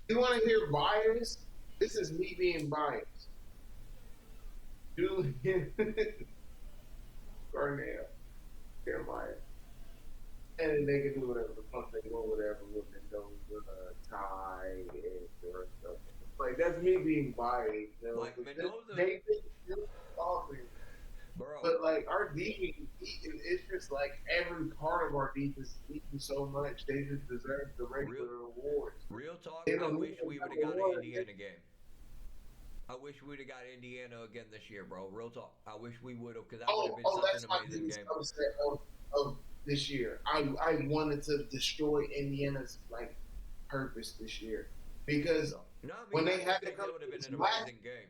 You want to hear bias? This is me being biased. Julian, Darnell, Jeremiah. And then they can do whatever the fuck they want, whatever with Mendoza, Ty, and the rest of them. Like, that's me being biased, you know? Like Mendoza, They think it's awesome. bro. But, like, our defense, it's just like every part of our defense is eating so much, they just deserve the regular awards. Real talk. They I don't wish need we would have another got an award. Indiana game. I wish we'd have got Indiana again this year, bro. Real talk. I wish we would have, because that would have been That's such my an amazing biggest game. upset of this year. I wanted to destroy Indiana's like purpose this year because No, I mean, when they I had to think come that would have to been us an last, amazing game.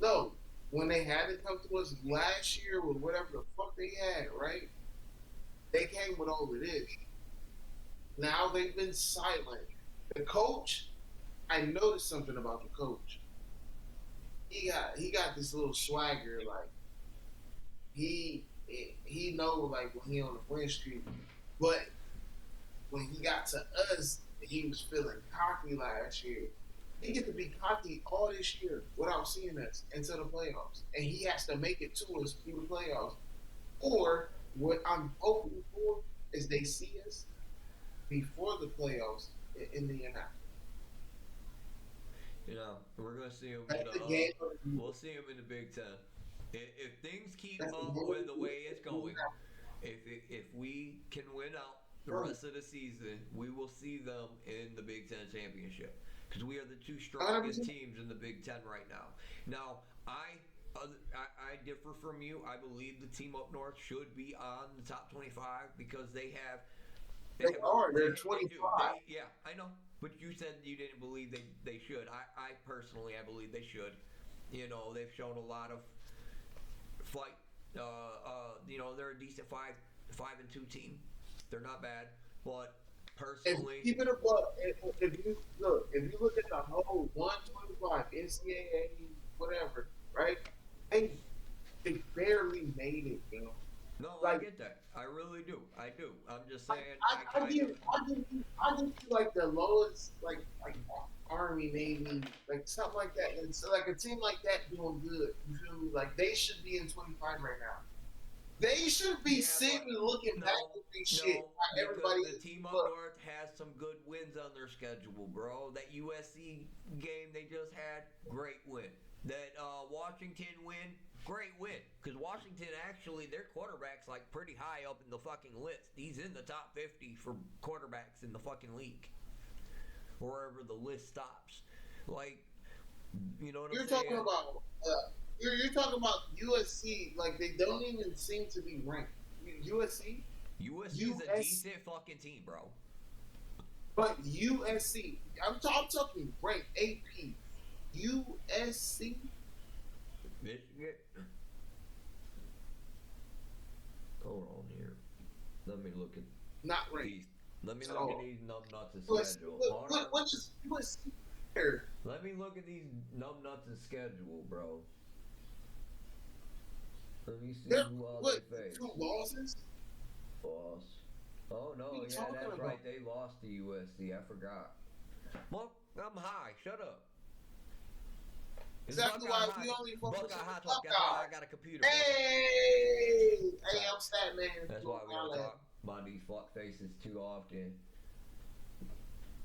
no, when they had to come to us last year with whatever the fuck they had, right? They came with all of this. Now they've been silent. The coach, I noticed something about the coach. He got this little swagger, like he know like when he on the win streak, but when he got to us, he was feeling cocky last year. He get to be cocky all this year without seeing us into the playoffs, and he has to make it to us through the playoffs. Or what I'm hoping for is they see us before the playoffs in Indianapolis. You know, we're gonna see him. That's the game. We'll see him in the Big Ten. If things keep That's the up game. with the way it's going, if we can win out the rest of the season, we will see them in the Big Ten championship because we are the two strongest teams in the Big Ten right now. Now, I differ from you. I believe the team up north should be on the top 25 because they have. They are. They're 25. Yeah, I know. But you said you didn't believe they should. I personally, I believe they should. You know, they've shown a lot of fight. You know, they're a decent 5-2 team. They're not bad. But personally, keep it above. If you look at the whole 125 NCAA, whatever, right? They barely made it, you know. no, Like, I get that. I really do. I do. I'm just saying. I give you like the lowest, like Army, Navy, like something like that. It's like a team like that doing good. You feel me? Like they should be in 25 right now. They should be sitting looking back at this shit. Like everybody, the team up north has some good wins on their schedule, bro. That USC game they just had, great win. That Washington win, great win. Because Washington actually, their quarterback's like pretty high up in the fucking list. He's in the top 50 for quarterbacks in the fucking league. Wherever the list stops. Like, you know what I'm saying? Talking about, you're talking about USC, like they don't even seem to be ranked. USC? USC's a decent fucking team, bro. But USC, I'm talking ranked AP. USC? Michigan. Hold on here. Let me look at Not ranked. these. Let me look at these numbnuts' USC, schedule. what is USC here? Let me look at these numbnuts' schedule, bro. Let me see who all they face. 2 losses? Loss. Oh no, What are you yeah, talking that's about? right. They lost to USC. I forgot. Well, I'm high. Shut up. It's Exactly Buckeye why High. we only focus Buckeye on High the Talk. That's why Buckeye. I got a computer. Hey, I'm Stat Man. That's why we don't talk about these fuck faces too often.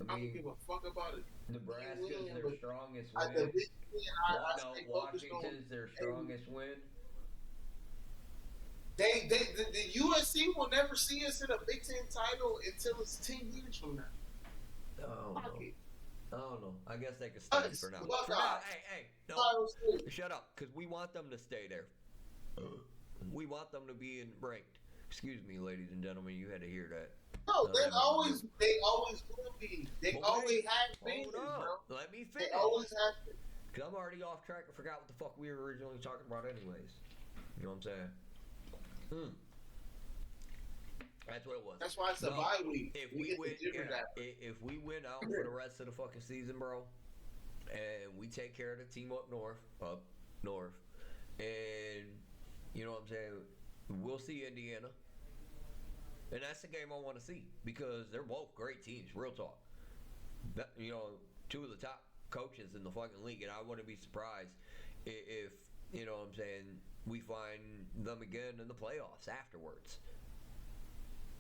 I don't give a fuck about it. Nebraska's their strongest I win. stay focused on. Washington's their strongest win. The USC will never see us in a Big Ten title until it's 10 years from now. I don't know. Fuck it. I don't know. I guess they can stay Us, for now. Buckeye. For now, hey, no. Title State. Shut up, because we want them to stay there. We want them to be ranked. Excuse me, ladies and gentlemen, you had to hear that. No, they always will be. They But always wait, have been, hold bro. on. Let me finish. They always have been. Because I'm already off track. I forgot what the fuck we were originally talking about anyways. You know what I'm saying? That's what it was. That's why it's a bye week. If We we get win, to different that. if we win out for the rest of the fucking season, bro, and we take care of the team up north, and you know what I'm saying, we'll see Indiana, and that's the game I want to see because they're both great teams. Real talk, you know, 2 of the top coaches in the fucking league, and I wouldn't be surprised if you know what I'm saying, we find them again in the playoffs afterwards.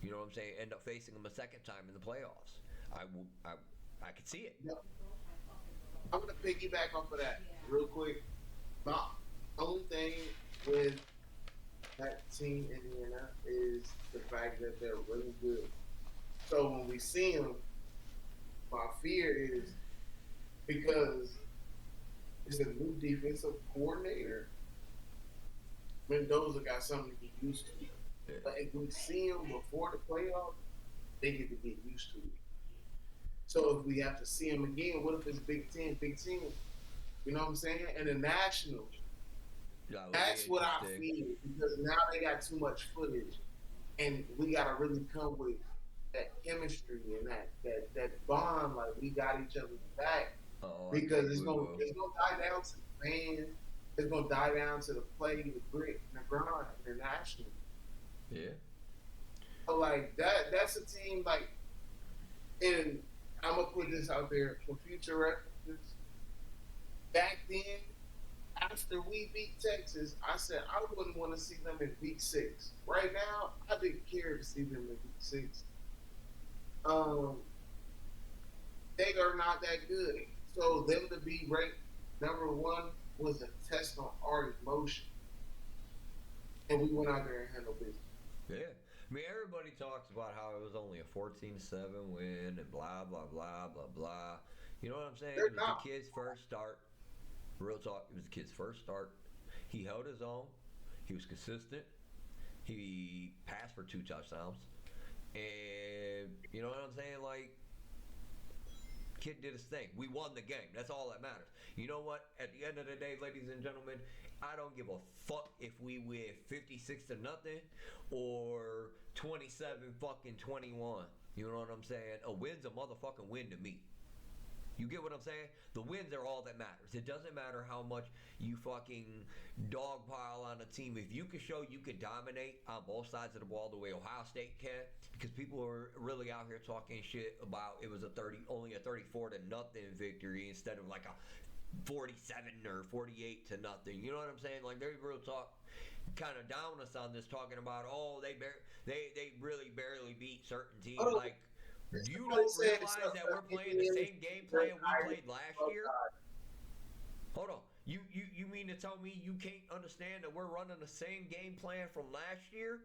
You know what I'm saying? End up facing them a second time in the playoffs. I could see it. Yeah. I'm gonna piggyback off of that real quick. My only thing with that team Indiana is the fact that they're really good. So when we see them, my fear is because it's a new defensive coordinator. Mendoza got something to get used to. Yeah. But if we see them before the playoffs, they get to get used to it. So if we have to see them again, what if it's Big Ten, Big Ten? You know what I'm saying? And the Nationals. That would be That's what I interesting. feel because now they got too much footage, and we gotta really come with that chemistry and that bond. Like we got each other's back Oh, I because think it's we gonna will. it's gonna die down to the fans. It's gonna die down to the play, the grit, and the grind, and the national. Yeah. So like that's a team like, and I'm gonna put this out there for future references. Back then, after we beat Texas, I said I wouldn't want to see them in week 6. Right now, I didn't care to see them in week 6. Um, they are not that good. So them to be ranked number 1 was a test on our emotion, and we went out there and handled business. Yeah. I mean, everybody talks about how it was only a 14-7 win and blah, blah, blah, blah, blah. You know what I'm saying? They're It was not. the kid's first start. Real talk, it was the kid's first start. He held his own. He was consistent. He passed for 2 touchdowns. And, you know what I'm saying? Like, kid did his thing. We won the game. That's all that matters. You know what? At the end of the day, ladies and gentlemen, I don't give a fuck if we win 56-0 or 27-21. You know what I'm saying? A win's a motherfucking win to me. You get what I'm saying? The wins are all that matters. It doesn't matter how much you fucking dogpile on a team. If you can show you can dominate on both sides of the ball the way Ohio State can, because people are really out here talking shit about it was only a 34-0 victory instead of like a 47 or 48 to nothing. You know what I'm saying? Like they real talk kind of down us on this, talking about they really barely beat certain teams. Oh, Like you somebody don't said realize something that we're about playing the Indiana same game State plan we played last year? Buckeye. Hold on. You mean to tell me you can't understand that we're running the same game plan from last year?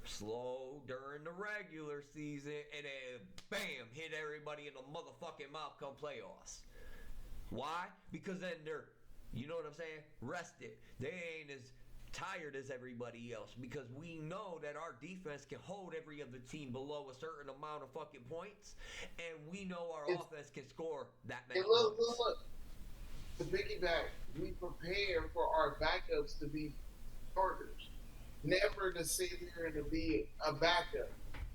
Slow during the regular season and then bam, hit everybody in the motherfucking mouth come playoffs. Why? Because then they're, you know what I'm saying, rested. They ain't as tired as everybody else because we know that our defense can hold every other team below a certain amount of fucking points, and we know our It's- offense can score that many And look, points. look, look. To piggyback, we prepare for our backups to be starters. Never to sit there and to be a backup.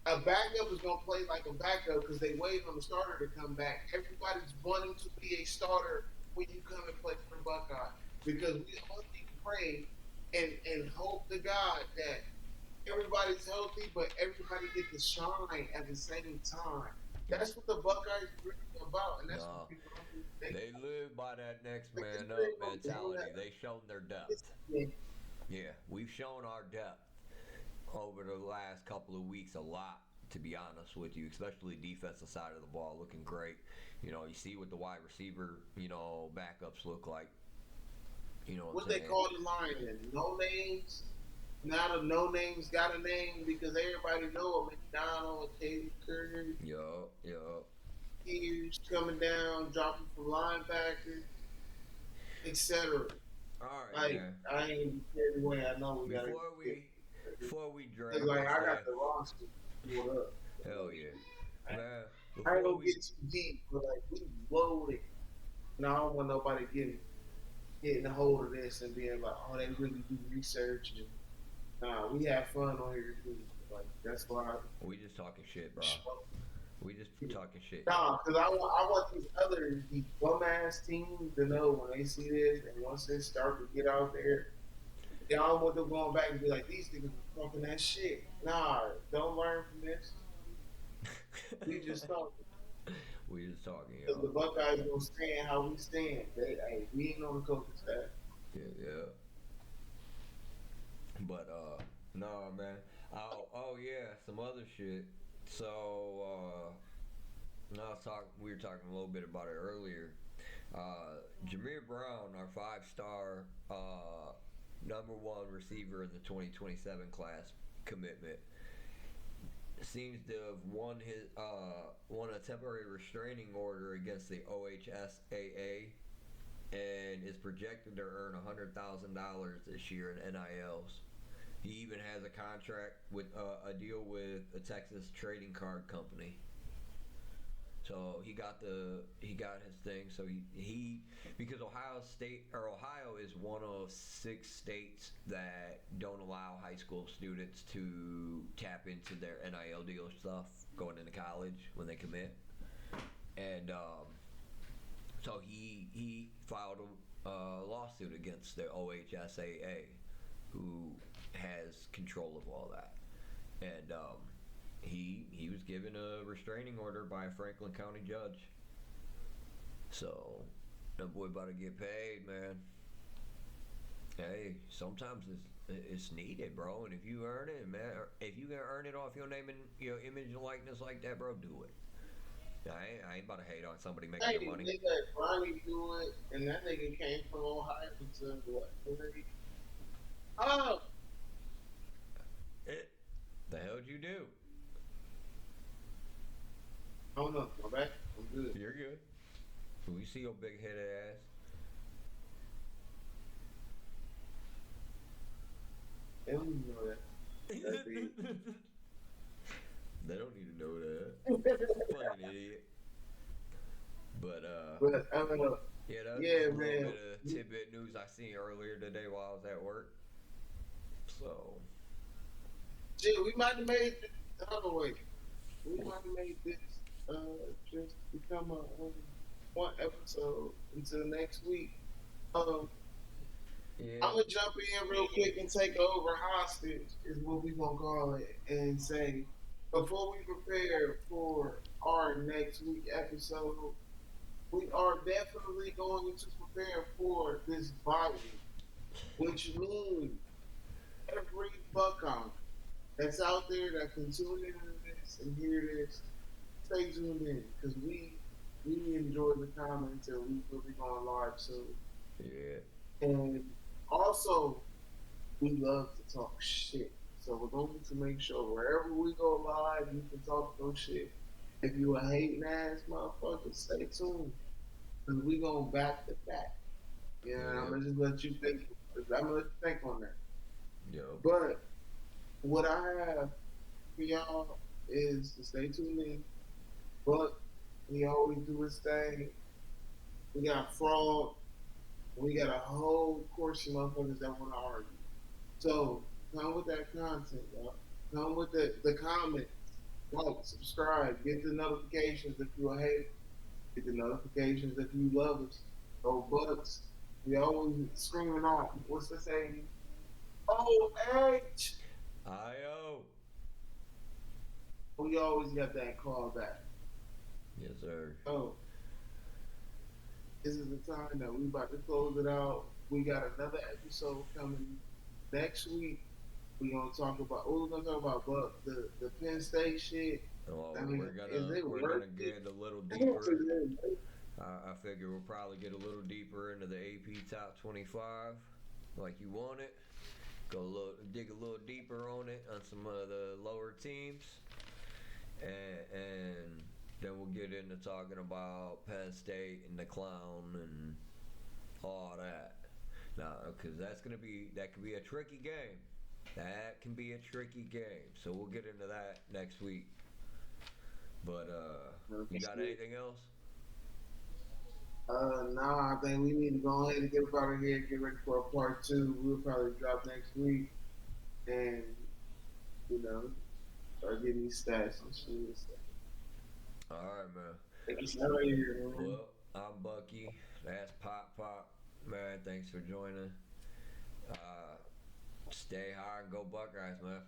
A backup is going to play like a backup because they wait on the starter to come back. Everybody's wanting to be a starter when you come and play for the Buckeye because we all need to pray and hope to God that everybody's healthy, but everybody get to shine at the same time. That's what the Buckeyes are really about, and that's No. what people don't They live by that next Like, man they up really don't do mentality. that. They've shown their depth. think. Yeah, we've shown our depth over the last couple of weeks a lot, to be honest with you, especially defensive side of the ball looking great. You know, you see what the wide receiver, backups look like. You know What I'm they saying? call the lion? No names. Now the no names got a name because everybody know him. McDonald, Katie Curry, Yup. Hughes coming down, dropping from linebacker, etc. All right, Like man. I ain't carried away. I know we got Before we drag It's like this I got in- the roster. Pulled up. hell yeah, man. I ain't Before gonna we get too deep, but like we loaded. No, I don't want nobody getting a hold of this and being like, oh, they really do research. And, nah, we have fun on here too. Like that's why. we just talking shit, bro. We just talking shit. Nah, because I want these bum ass teams to know when they see this and once they start to get out there, they don't want them going back and be like, these niggas are talking that shit. Nah, don't learn from this. We just talking. We just talking, Because the yo. Buckeyes gonna stand how we stand. We ain't on the coaching staff. Yeah. But no, man. Oh yeah, some other shit. So we were talking a little bit about it earlier. Jameer Brown, our 5-star number one receiver in the 2027 class commitment, seems to have won a temporary restraining order against the OHSAA, and is projected to earn $100,000 this year in NILs. He even has a contract with a deal with a Texas trading card company. So he got his thing. So he because Ohio is one of 6 states that don't allow high school students to tap into their NIL deal stuff going into college when they commit. And so he filed a lawsuit against the OHSAA, who has control of all that. And he was given a restraining order by a Franklin County judge. So that boy about to get paid, man. Hey, sometimes it's needed, bro. And if you earn it, man, if you can earn it off your name and your image and likeness like that, bro, do it. I ain't about to hate on somebody making Hey, their money. they let Ronnie do it, and that nigga came from Ohio to what? Oh, The hell'd you do? I don't know. My back. I'm good. You're good. We see your big headed ass. They don't even know that. That's big. They don't need to know that. Fucking idiot. But But yeah, that was yeah, just a little man. bit of tidbit news I seen earlier today while I was at work. So Shit, we might have made it the other way. We might have made this just become a one episode until next week. yeah, I'm gonna jump in real quick and take over hostage is what we gonna call it, and say before we prepare for our next week episode, we are definitely going to prepare for this bye week, which means every Buckeye that's out there that can tune into this and hear this, stay tuned in because we enjoy the comments and we will be going live soon. yeah, And also, we love to talk shit. So we're going to make sure wherever we go live, you can talk those shit. If you a hating ass motherfucker, stay tuned. Because we going back to back. Yeah, Yeah. I'm going to just let you think. I'm going to let you think on that. yo, But what I have for y'all is to stay tuned in. But he always do his thing. We got fraud. We got a whole course of motherfuckers that want to argue. So come with that content, y'all. Come with the comments. Like, subscribe, get the notifications if you a hater. Get the notifications if you love us. Go Bucks. We always screaming out. What's the saying? OH. IO. We always got that call back. Yes, sir. Oh, this is the time that we about to close it out. We got another episode coming next week. We're gonna talk about but the Penn State shit. Well, I mean, we're is it gonna worth get a little it? deeper. I figure we'll probably get a little deeper into the AP Top 25, like you want it. Dig a little deeper on it on some of the lower teams, and then we'll get into talking about Penn State and the clown and all that. Now, because that can be a tricky game. That can be a tricky game. So we'll get into that next week. But you got anything else? Nah, I think we need to go ahead and get up out of here, get ready for a part 2. We'll probably drop next week, and start getting these stats and shit. All right, man. Thanks for here, man. Well, I'm Bucky. That's Pop. Man, thanks for joining. Stay high and go Buckeyes, man.